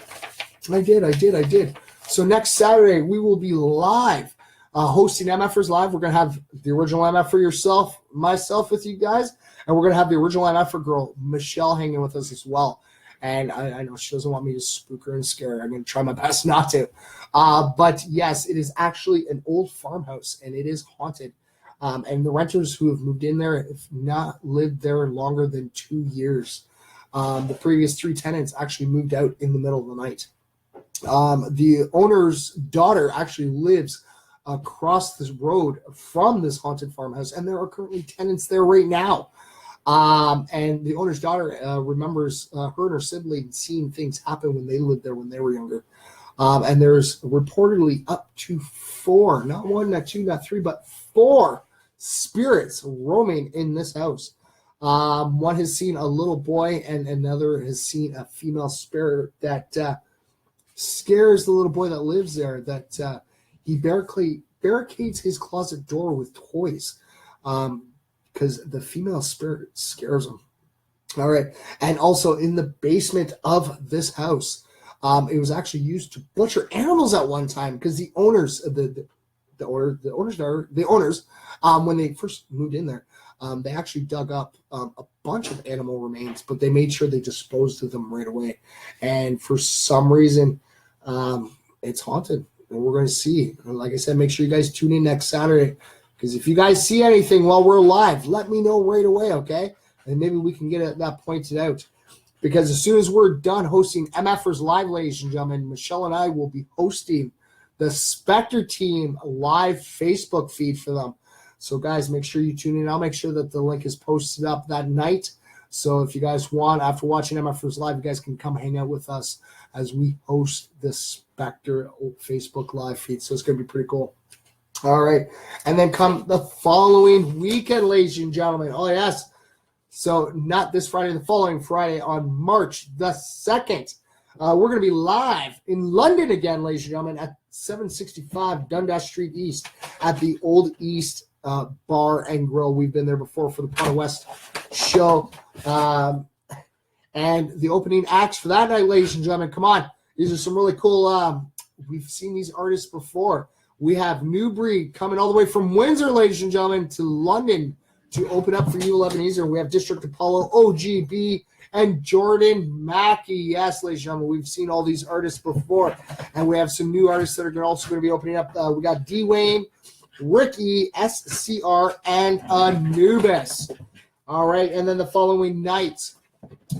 I did. So next Saturday, we will be live, hosting MFers Live. We're going to have the original MFer myself with you guys, and we're going to have the original MFer girl, Michelle, hanging with us as well. And I know she doesn't want me to spook her and scare her. I'm going to try my best not to. But yes, it is actually an old farmhouse, and it is haunted. And the renters who have moved in there have not lived there longer than 2 years. The previous 3 tenants actually moved out in the middle of the night. The owner's daughter actually lives across this road from this haunted farmhouse, and there are currently tenants there right now. And the owner's daughter remembers her and her sibling seeing things happen when they lived there when they were younger. And there's reportedly up to 4, not 1, not 2, not 3, but 4 spirits roaming in this house. One has seen a little boy, and another has seen a female spirit that scares the little boy that lives there, that he barricades his closet door with toys. because the female spirit scares them. All right. And also in the basement of this house, it was actually used to butcher animals at one time because the owners, when they first moved in there, they actually dug up a bunch of animal remains, but they made sure they disposed of them right away. And for some reason, it's haunted. And we're going to see. And like I said, make sure you guys tune in next Saturday, because if you guys see anything while we're live, let me know right away, okay? And maybe we can get that pointed out. Because as soon as we're done hosting MFers Live, ladies and gentlemen, Michelle and I will be hosting the Spectre Team live Facebook feed for them. So, guys, make sure you tune in. I'll make sure that the link is posted up that night. So if you guys want, after watching MFers Live, you guys can come hang out with us as we host the Spectre Facebook live feed. So it's going to be pretty cool. All right. And then come the following weekend, ladies and gentlemen. Oh, yes. So not this Friday, the following Friday on March the 2nd. We're going to be live in London again, ladies and gentlemen, at 765 Dundas Street East at the Old East Bar and Grill. We've been there before for the Port West show. And the opening acts for that night, ladies and gentlemen, come on. These are some really cool, we've seen these artists before. We have New Breed coming all the way from Windsor, ladies and gentlemen, to London to open up for you, Ebenezer. We have District Apollo, OGB, and Jordan Mackey. Yes, ladies and gentlemen, we've seen all these artists before, and we have some new artists that are also going to be opening up. We got D. Wayne, Ricky, SCR, and Anubis. All right, and then the following night,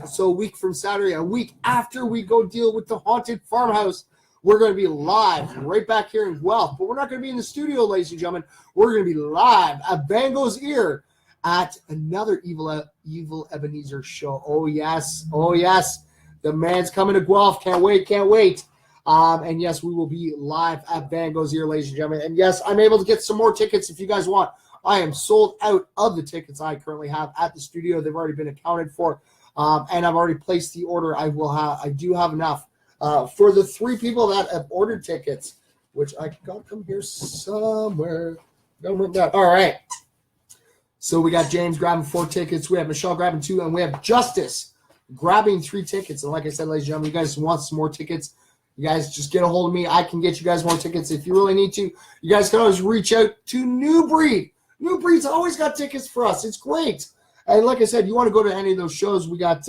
so a week from Saturday, a week after we go deal with the haunted farmhouse, we're going to be live right back here in Guelph. But we're not going to be in the studio, ladies and gentlemen. We're going to be live at Bango's Ear at another Evil Ebenezer show. Oh, yes. Oh, yes. The man's coming to Guelph. Can't wait. Can't wait. And, yes, we will be live at Bango's Ear, ladies and gentlemen. And, yes, I'm able to get some more tickets if you guys want. I am sold out of the tickets I currently have at the studio. They've already been accounted for. And I've already placed the order. I do have enough. For the 3 people that have ordered tickets, which I got them here somewhere. All right. So we got James grabbing 4 tickets. We have Michelle grabbing 2. And we have Justice grabbing 3 tickets. And like I said, ladies and gentlemen, you guys want some more tickets, you guys just get a hold of me. I can get you guys more tickets if you really need to. You guys can always reach out to New Breed. New Breed's always got tickets for us. It's great. And like I said, you want to go to any of those shows, we got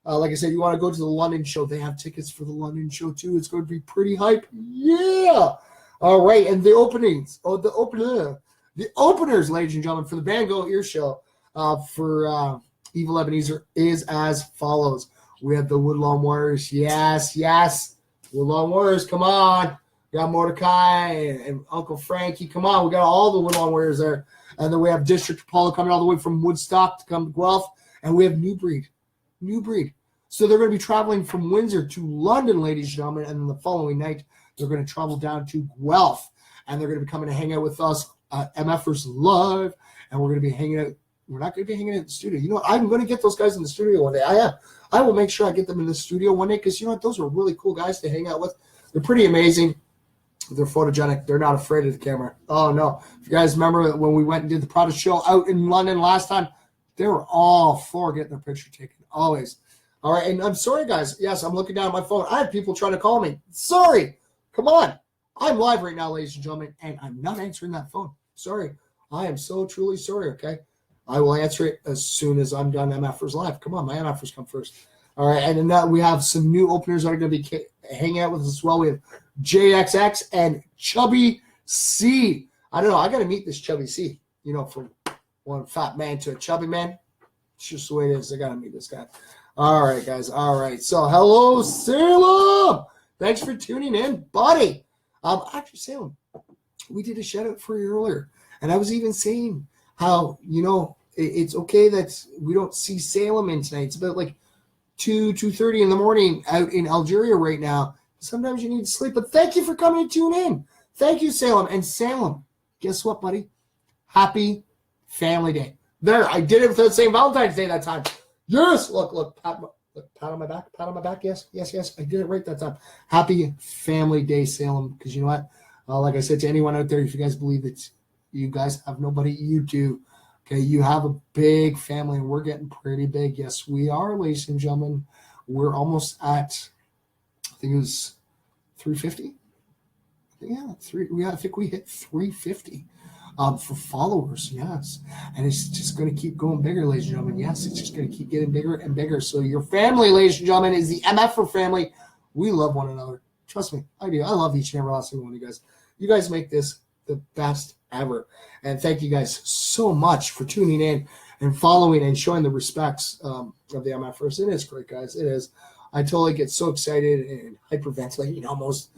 like I said, you want to go to the London show. They have tickets for the London show, too. It's going to be pretty hype. Yeah. All right. And the openings. Oh, the openers, ladies and gentlemen, for the Bango Ear show for Evil Ebenezer is as follows. We have the Woodlawn Warriors. Yes, yes. Woodlawn Warriors, come on. We got Mordecai and Uncle Frankie. Come on. We got all the Woodlawn Warriors there. And then we have District Apollo coming all the way from Woodstock to come to Guelph. And we have New Breed. New Breed. So they're going to be traveling from Windsor to London, ladies and gentlemen, and then the following night they're going to travel down to Guelph, and they're going to be coming to hang out with us at MFers Live, and we're going to be hanging out. We're not going to be hanging out in the studio. You know what? I'm going to get those guys in the studio one day. I will make sure I get them in the studio one day because, you know what? Those are really cool guys to hang out with. They're pretty amazing. They're photogenic. They're not afraid of the camera. Oh, no. If you guys remember when we went and did the Prada show out in London last time, they were all for getting their picture taken. Always. All right. And I'm sorry, guys. Yes, I'm looking down at my phone. I have people trying to call me. Sorry. Come on. I'm live right now, ladies and gentlemen, and I'm not answering that phone. Sorry. I am so truly sorry, okay? I will answer it as soon as I'm done MFers Live. Come on, my MFers come first. All right. And then we have some new openers that are going to be hanging out with us as well. We have JXX and Chubby C. I don't know. I got to meet this Chubby C, you know, from one fat man to a chubby man. It's just the way it is. I got to meet this guy. All right, guys. All right. So, hello, Salem. Thanks for tuning in, buddy. Actually, Salem, we did a shout-out for you earlier. And I was even saying how, you know, it's okay that we don't see Salem in tonight. It's about like 2:30 in the morning out in Algeria right now. Sometimes you need to sleep. But thank you for coming to tune in. Thank you, Salem. And Salem, guess what, buddy? Happy Family Day. There, I did it without saying Valentine's Day that time. Yes, look, pat on my back. Yes, I did it right that time. Happy Family Day, Salem, because you know what? Like I said to anyone out there, if you guys believe that You guys have nobody. You do. Okay, you have a big family, and we're getting pretty big. Yes, we are, ladies and gentlemen. We're almost at, I think it was 350. Yeah, I think we hit 350 for followers. Yes, and it's just going to keep going bigger, ladies and gentlemen. Yes, it's just going to keep getting bigger and bigger. So your family, ladies and gentlemen, is the MFer family. We love one another. Trust me, I do. I love each and every last single one of you guys. You guys make this the best ever. And thank you guys so much for tuning in and following and showing the respects of the MFers. It is great, guys. It is. I totally get so excited and hyperventilating almost.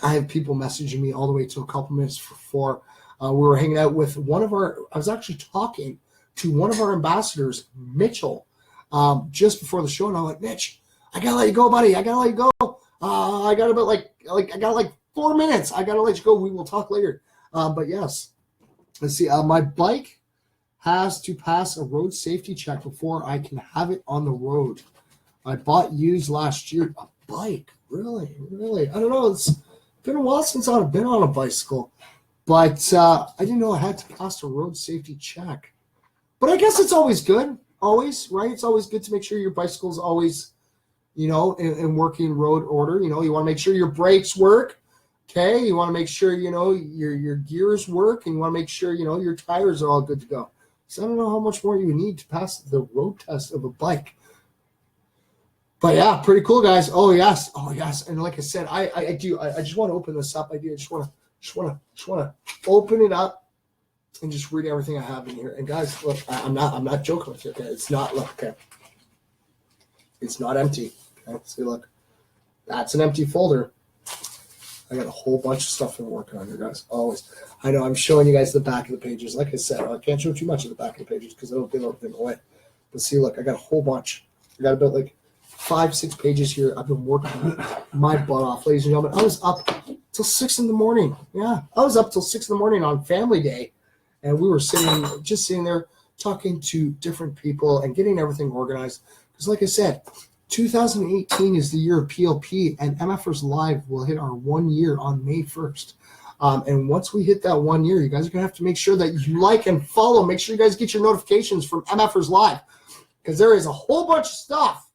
I have people messaging me all the way to a couple minutes before we were hanging out with I was actually talking to one of our ambassadors, Mitchell, just before the show. And I'm like, Mitch, I got to let you go, buddy. I got to let you go. I got about I got 4 minutes. I got to let you go. We will talk later. But yes, let's see. My bike has to pass a road safety check before I can have it on the road. I bought used last year. A bike? Really? I don't know. It's been a while since I've been on a bicycle. But I didn't know I had to pass a road safety check. But I guess it's always good. Always, right? It's always good to make sure your bicycle's always, in working road order. You want to make sure your brakes work. Okay, you want to make sure, your gears work, and you want to make sure, your tires are all good to go. So I don't know how much more you need to pass the road test of a bike. But yeah, pretty cool, guys. Oh yes. And like I said, I do. I just want to open this up. I do. I just want to open it up and just read everything I have in here. And guys, look, I'm not joking with you. Okay, it's not. Look, okay, it's not empty. Okay, see, look, that's an empty folder. I got a whole bunch of stuff I'm working on here, guys. Always. I know I'm showing you guys the back of the pages. Like I said, I can't show too much of the back of the pages because it'll give everything away. But see, look, I got a whole bunch. I got about 5-6 pages here. I've been working my butt off, ladies and gentlemen. I was up till 6 in the morning. Yeah, I was up till 6 in the morning on Family Day, and we were sitting there talking to different people and getting everything organized. Because like I said, 2018 is the year of PLP, and MFers Live will hit our 1 year on May 1st. And once we hit that 1 year, you guys are going to have to make sure that you like and follow. Make sure you guys get your notifications from MFers Live, because there is a whole bunch of stuff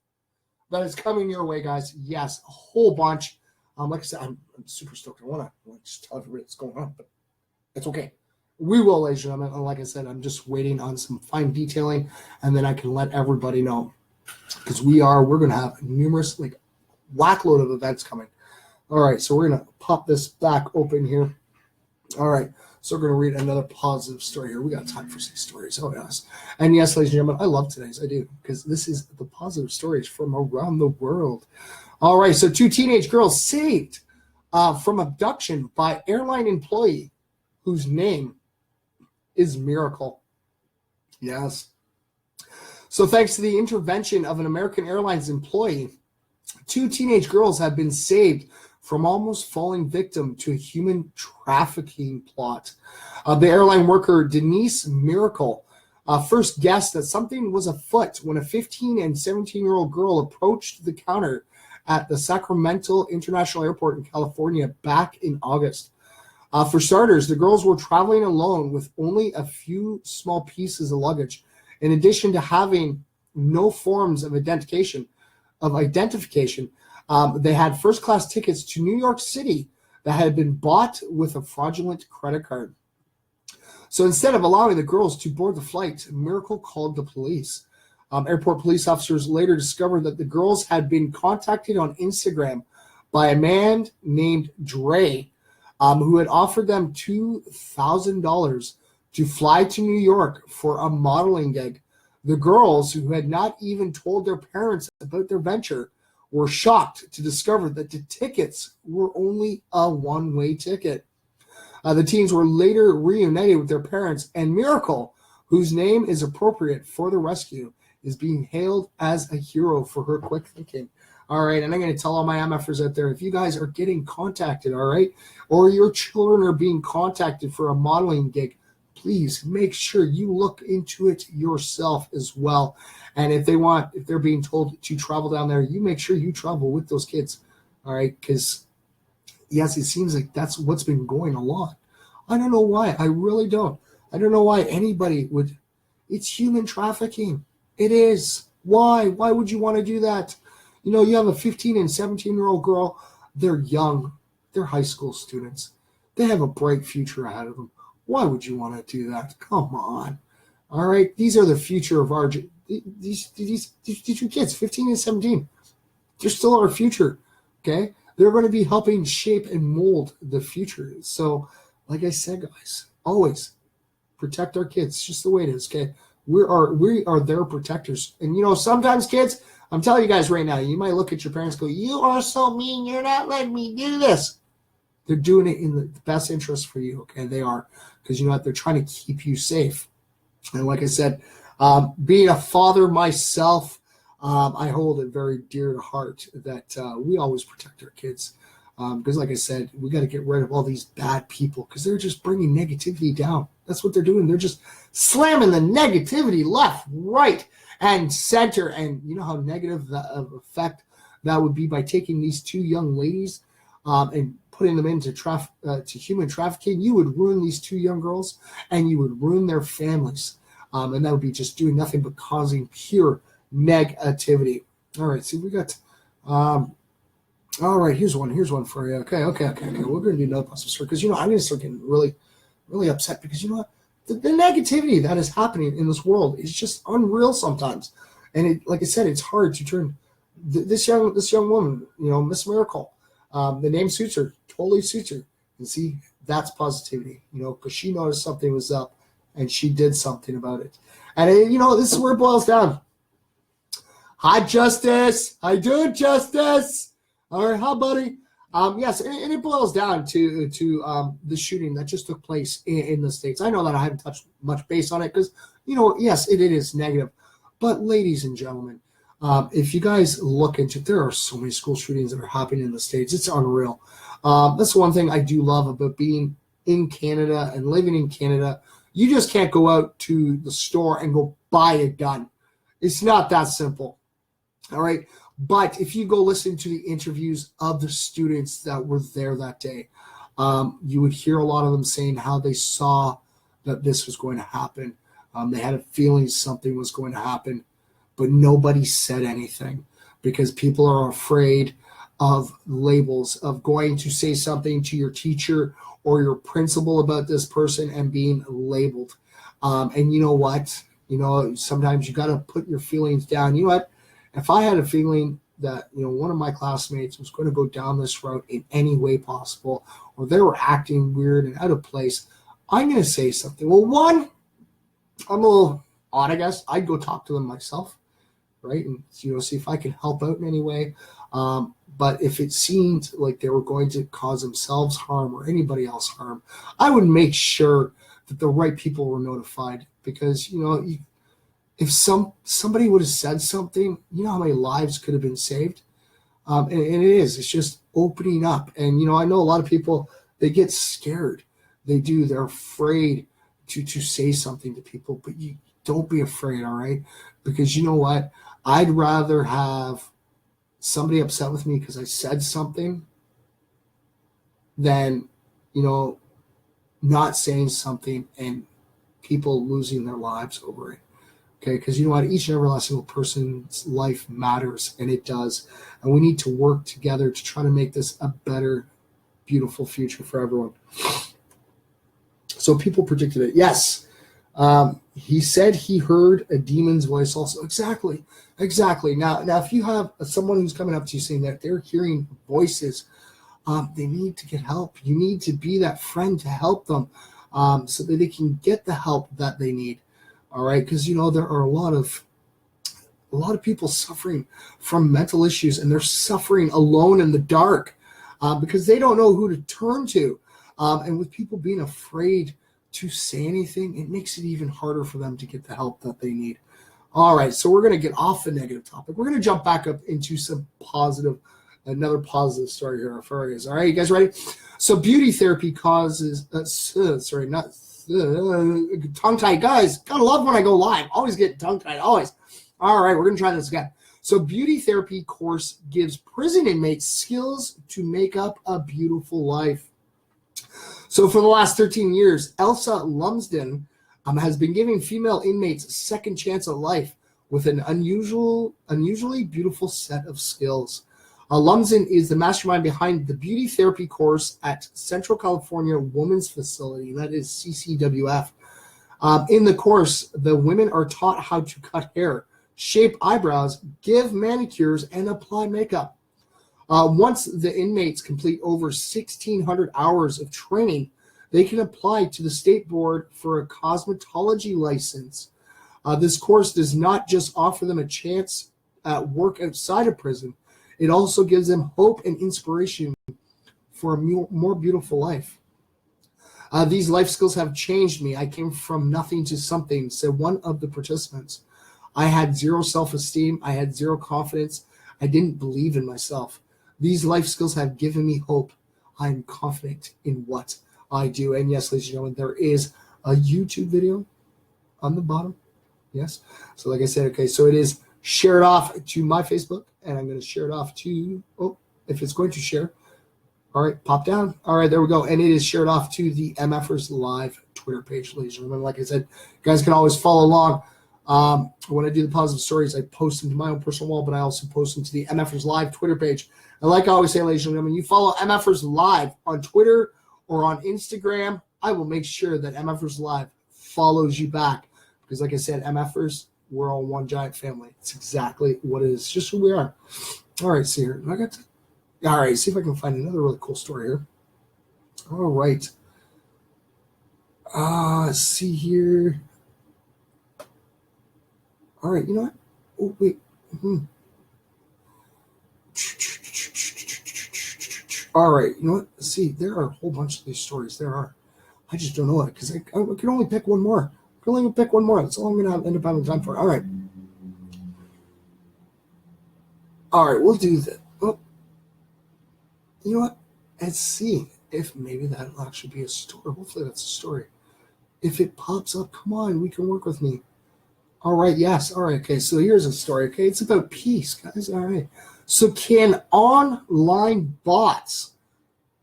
that is coming your way, guys. Yes, a whole bunch. Like I said, I'm super stoked. I want to just tell everybody what's going on, but it's okay. We will, ladies and gentlemen. And like I said, I'm just waiting on some fine detailing, and then I can let everybody know. Because we're going to have numerous, whackload of events coming. All right, so we're going to pop this back open here. All right, so we're going to read another positive story here. We got time for some stories. Oh, yes. And yes, ladies and gentlemen, I love today's. I do, because this is the positive stories from around the world. All right, so 2 teenage girls saved from abduction by airline employee whose name is Miracle. Yes. So thanks to the intervention of an American Airlines employee, 2 teenage girls have been saved from almost falling victim to a human trafficking plot. The airline worker, Denise Miracle, first guessed that something was afoot when a 15 and 17-year-old girl approached the counter at the Sacramento International Airport in California back in August. For starters, the girls were traveling alone with only a few small pieces of luggage. In addition to having no forms of identification, they had first-class tickets to New York City that had been bought with a fraudulent credit card. So instead of allowing the girls to board the flight, Miracle called the police. Airport police officers later discovered that the girls had been contacted on Instagram by a man named Dre, who had offered them $2,000 to fly to New York for a modeling gig. The girls, who had not even told their parents about their venture, were shocked to discover that the tickets were only a one-way ticket. The teens were later reunited with their parents, and Miracle, whose name is appropriate for the rescue, is being hailed as a hero for her quick thinking. All right, and I'm going to tell all my MFers out there, if you guys are getting contacted, all right, or your children are being contacted for a modeling gig, please make sure you look into it yourself as well. And if they're being told to travel down there, you make sure you travel with those kids. All right. Because yes, it seems like that's what's been going a lot. I don't know why. I really don't. I don't know why anybody would. It's human trafficking. It is. Why? Why would you want to do that? You have a 15 and 17-year-old girl. They're young. They're high school students. They have a bright future ahead of them. Why would you want to do that? Come on. All right. These are the future of our these two kids, 15 and 17. They're still our future. Okay. They're going to be helping shape and mold the future. So, like I said, guys, always protect our kids. It's just the way it is. Okay. We are their protectors. And sometimes kids, I'm telling you guys right now, you might look at your parents and go, "You are so mean. You're not letting me do this." They're doing it in the best interest for you. Okay. They are. Because you know what? They're trying to keep you safe. And like I said, being a father myself, I hold it very dear to heart that we always protect our kids. Because like I said, we got to get rid of all these bad people because they're just bringing negativity down. That's what they're doing. They're just slamming the negativity left, right, and center. And you know how negative of effect that would be by taking these two young ladies and putting them into to human trafficking. You would ruin these two young girls and you would ruin their families. And that would be just doing nothing but causing pure negativity. All right, see, we got, all right, here's one for you. Okay. We're going to do another positive story because, I'm going to start getting really, really upset because, you know what? The negativity that is happening in this world is just unreal sometimes. And like I said, it's hard to turn this young woman, Miss Miracle, the name suits her, totally suits her. And see, that's positivity, because she noticed something was up and she did something about it. And, this is where it boils down. Hi, Justice. How you doing, Justice? All right, how, buddy? Yes, and it boils down to the shooting that just took place in the States. I know that I haven't touched much base on it because, yes, it is negative. But, ladies and gentlemen, if you guys look into it, there are so many school shootings that are happening in the States. It's unreal. That's one thing I do love about being in Canada and living in Canada. You just can't go out to the store and go buy a gun. It's not that simple. All right. But if you go listen to the interviews of the students that were there that day, you would hear a lot of them saying how they saw that this was going to happen. They had a feeling something was going to happen, but nobody said anything because people are afraid of labels, of going to say something to your teacher or your principal about this person and being labeled. And you know what? Sometimes you got to put your feelings down. You know what? If I had a feeling that, one of my classmates was going to go down this route in any way possible, or they were acting weird and out of place, I'm going to say something. Well, one, I'm a little odd, I guess. I'd go talk to them myself, right? And, see if I can help out in any way. But if it seemed like they were going to cause themselves harm or anybody else harm, I would make sure that the right people were notified because, if somebody would have said something, you know how many lives could have been saved? And it's just opening up. And, I know a lot of people, they get scared. They do. They're afraid to say something to people, but you don't be afraid, all right? Because you know what? I'd rather have somebody upset with me because I said something than, not saying something and people losing their lives over it. Okay, because you know what? Each and every last single person's life matters, and it does. And we need to work together to try to make this a better, beautiful future for everyone. So people predicted it. Yes. He said he heard a demon's voice also. Exactly. Now, if you have someone who's coming up to you saying that they're hearing voices, they need to get help. You need to be that friend to help them so that they can get the help that they need. All right, because there are a lot of people suffering from mental issues, and they're suffering alone in the dark because they don't know who to turn to. And with people being afraid to say anything, it makes it even harder for them to get the help that they need. All right, so we're going to get off the negative topic. We're going to jump back up into another positive story here for you guys. All right, you guys ready? So beauty therapy causes, tongue-tied, guys. Gotta love when I go live. Always get tongue-tied, always. All right, we're gonna try this again. So beauty therapy course gives prison inmates skills to make up a beautiful life. So for the last 13 years, Elsa Lumsden has been giving female inmates a second chance at life with an unusually beautiful set of skills. Lumsden is the mastermind behind the beauty therapy course at Central California Women's Facility, that is CCWF. In the course, the women are taught how to cut hair, shape eyebrows, give manicures, and apply makeup. Once the inmates complete over 1,600 hours of training, they can apply to the state board for a cosmetology license. This course does not just offer them a chance at work outside of prison, it also gives them hope and inspiration for a more beautiful life. These life skills have changed me. I came from nothing to something, said one of the participants. I had zero self-esteem. I had zero confidence. I didn't believe in myself. These life skills have given me hope. I'm confident in what I do. And yes, ladies and gentlemen, there is a YouTube video on the bottom. Yes. So like I said, okay, so it is shared off to my Facebook, and I'm going to share it off to, if it's going to share. All right, pop down. All right, there we go. And it is shared off to the MFers Live Twitter page, ladies and gentlemen. Like I said, you guys can always follow along. When I do the positive stories, I post them to my own personal wall, but I also post them to the MFers Live Twitter page. And like I always say, ladies and gentlemen, you follow MFers Live on Twitter or on Instagram, I will make sure that MFers Live follows you back. Because like I said, MFers, we're all one giant family. It's exactly what it is. Just who we are. All right, see here. All right, see if I can find another really cool story here. All right. Let's see here. All right, you know what? Oh, wait. All right, you know what? See, there are a whole bunch of these stories. There are. I just don't know it because I can only pick one more. I can only pick one more. That's all I'm going to end up having time for. All right. All right, we'll do that. Well, you know what? Let's see if maybe that'll actually be a story. Hopefully that's a story. If it pops up, come on, we can work with me. All right, yes. All right, okay, so here's a story, okay? It's about peace, guys. All right. So can online bots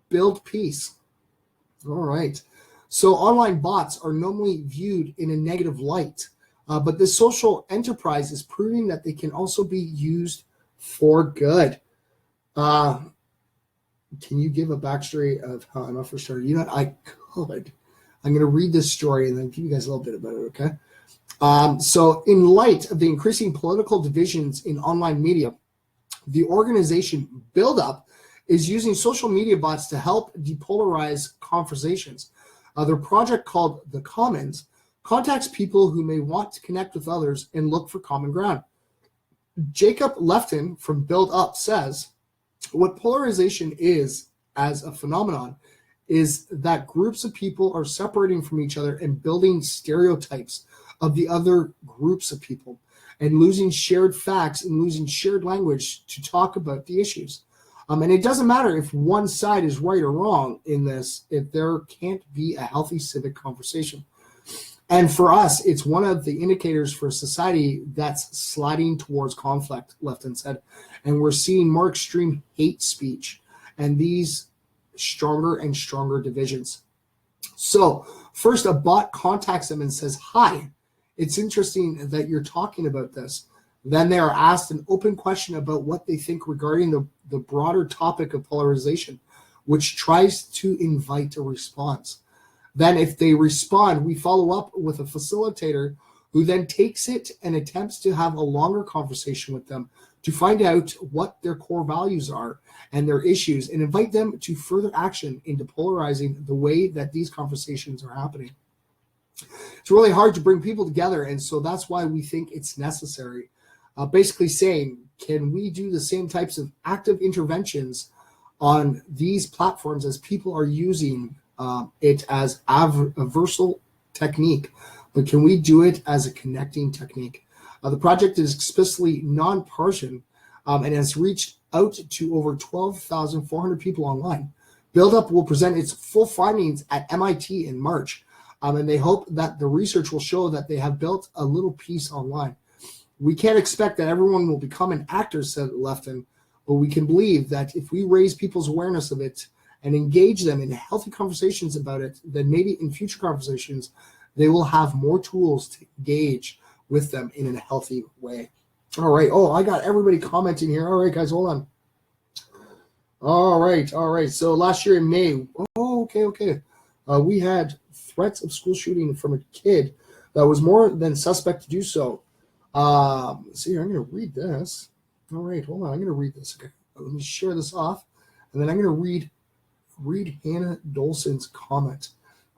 build peace? All right. So online bots are normally viewed in a negative light, but this social enterprise is proving that they can also be used for good. Can you give a backstory of how MFers started? You know what? I could. I'm going to read this story and then give you guys a little bit about it, okay? So in light of the increasing political divisions in online media, the organization Build Up is using social media bots to help depolarize conversations. Their project called The Commons contacts people who may want to connect with others and look for common ground. Jacob Lefton from Build Up says, what polarization is as a phenomenon is that groups of people are separating from each other and building stereotypes of the other groups of people and losing shared facts and losing shared language to talk about the issues. And it doesn't matter if one side is right or wrong in this, if there can't be a healthy civic conversation. And for us, it's one of the indicators for a society that's sliding towards conflict, Lefton said. And we're seeing more extreme hate speech and these stronger and stronger divisions. So first, a bot contacts them and says, hi, it's interesting that you're talking about this. Then they are asked an open question about what they think regarding the broader topic of polarization, which tries to invite a response. Then if they respond, we follow up with a facilitator who then takes it and attempts to have a longer conversation with them to find out what their core values are and their issues and invite them to further action into polarizing the way that these conversations are happening. It's really hard to bring people together, and so that's why we think it's necessary. Basically saying, can we do the same types of active interventions on these platforms as people are using it as a versatile technique, but can we do it as a connecting technique? The project is explicitly non-partisan and has reached out to over 12,400 people online. Build Up will present its full findings at MIT in March, and they hope that the research will show that they have built a little piece online. We can't expect that everyone will become an actor, said Lefton, but we can believe that if we raise people's awareness of it and engage them in healthy conversations about it, then maybe in future conversations, they will have more tools to engage with them in a healthy way. All right. Oh, I got everybody commenting here. All right, guys, hold on. All right. So last year in May, okay. We had threats of school shooting from a kid that was more than suspect to do so. See, I'm going to read this. All right, hold on. I'm going to read this. Okay, let me share this off, and then I'm going to read Hannah Dolson's comment.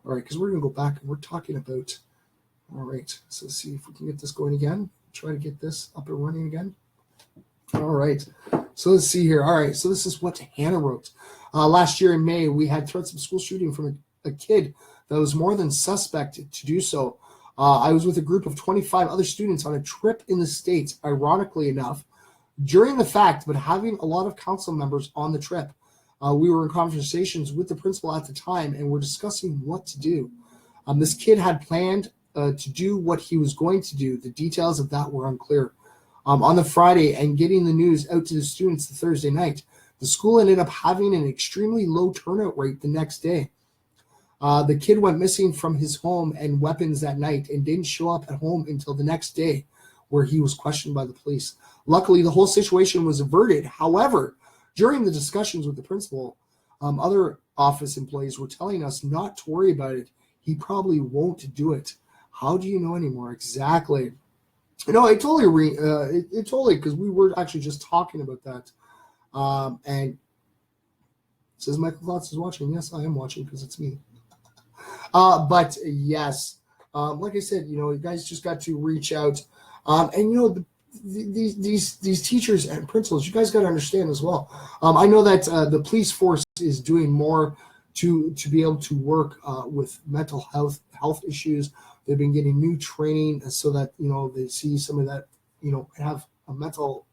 All right, because we're going to go back and we're talking about. All right, so let's see if we can get this going again. Try to get this up and running again. All right, so let's see here. All right, so this is what Hannah wrote. Last year in May, we had threats of school shooting from a kid that was more than suspect to do so. I was with a group of 25 other students on a trip in the States, ironically enough, during the fact, but having a lot of council members on the trip. We were in conversations with the principal at the time, and we're discussing what to do. This kid had planned to do what he was going to do. The details of that were unclear. On the Friday and getting the news out to the students the Thursday night, the school ended up having an extremely low turnout rate the next day. The kid went missing from his home and weapons that night and didn't show up at home until the next day, where he was questioned by the police. Luckily, the whole situation was averted. However, during the discussions with the principal, other office employees were telling us not to worry about it. He probably won't do it. How do you know anymore? Exactly. No, I totally because we were actually just talking about that. And it says Michael Klotz is watching. Yes, I am watching because it's me. But yes, like I said, you guys just got to reach out, and these teachers and principals, you guys got to understand as well. I know that the police force is doing more to be able to work with mental health issues. They've been getting new training so that they see some of that have a mental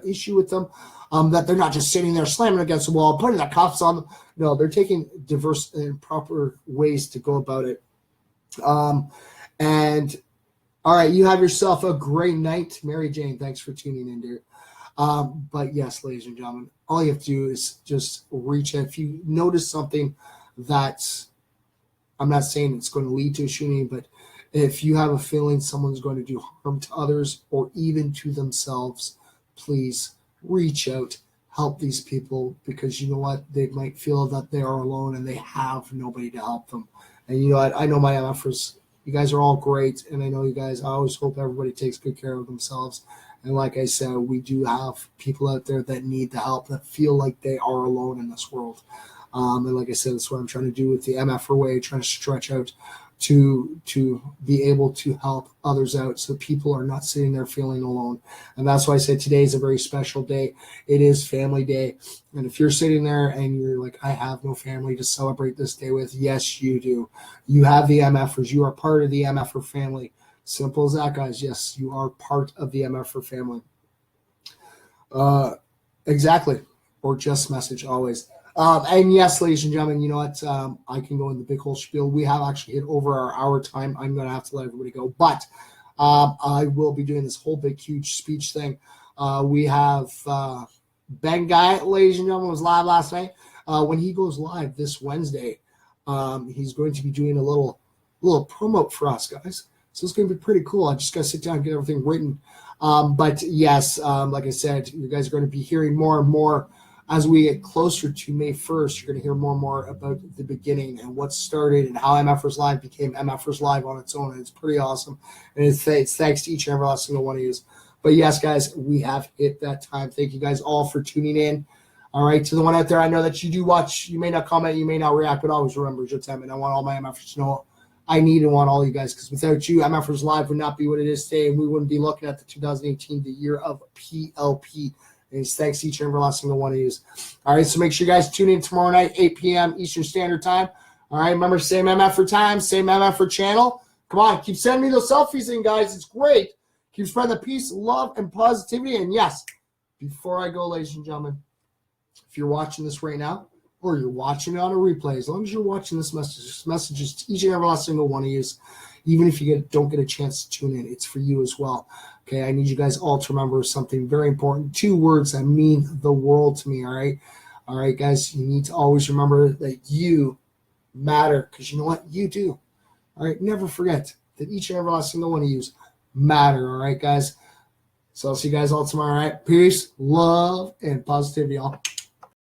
issue with them, that they're not just sitting there slamming against the wall, putting the cuffs on them. No, they're taking diverse and proper ways to go about it. And all right, you have yourself a great night, Mary Jane. Thanks for tuning in, dear. But yes, ladies and gentlemen, all you have to do is just reach out. If you notice something that, I'm not saying it's going to lead to a shooting, but if you have a feeling someone's going to do harm to others or even to themselves, please reach out, help these people, because you know what? They might feel that they are alone and they have nobody to help them. And you know what? I know my MFers, you guys are all great, and I know you guys, I always hope everybody takes good care of themselves. And like I said, we do have people out there that need the help, that feel like they are alone in this world. And like I said, that's what I'm trying to do with the MFer way, trying to stretch out to be able to help others out so people are not sitting there feeling alone. And that's why I said today is a very special day. It is Family Day. And if you're sitting there and you're like, I have no family to celebrate this day with, yes, you do. You have the MFers. You are part of the MFer family. Simple as that, guys. Yes, you are part of the MFer family. Exactly. Or just message always. And yes, ladies and gentlemen, you know what? I can go in the big whole spiel. We have actually hit over our hour time. I'm going to have to let everybody go. But I will be doing this whole big, huge speech thing. We have Ben Guy, ladies and gentlemen, was live last night. When he goes live this Wednesday, he's going to be doing a little promo for us, guys. So it's going to be pretty cool. I just got to sit down and get everything written. But yes, like I said, you guys are going to be hearing more and more as we get closer to May 1st. You're going to hear more and more about the beginning and what started and how MFers Live became MFers Live on its own. And it's pretty awesome. And it's thanks to each and every last single one of you. But yes, guys, we have hit that time. Thank you guys all for tuning in. All right, to the one out there, I know that you do watch. You may not comment, you may not react, but always remember, it's your time. And I want all my MFers to know I need and want all you guys, because without you, MFers Live would not be what it is today, and we wouldn't be looking at the 2018, the year of PLP. And it's thanks to each and every last single one of you. All right, so make sure you guys tune in tomorrow night, 8 p.m. Eastern Standard Time. All right, remember, same MF for time, same MF for channel. Come on, keep sending me those selfies in, guys. It's great. Keep spreading the peace, love, and positivity. And yes, before I go, ladies and gentlemen, if you're watching this right now, or you're watching it on a replay, as long as you're watching this messages to each and every last single one of you, even if you don't get a chance to tune in, it's for you as well. Okay, I need you guys all to remember something very important. 2 words that mean the world to me, all right? All right, guys, you need to always remember that you matter, because you know what? You do. All right, never forget that each and every last single one of you matter. All right, guys. So I'll see you guys all tomorrow. All right, peace, love, and positivity, y'all.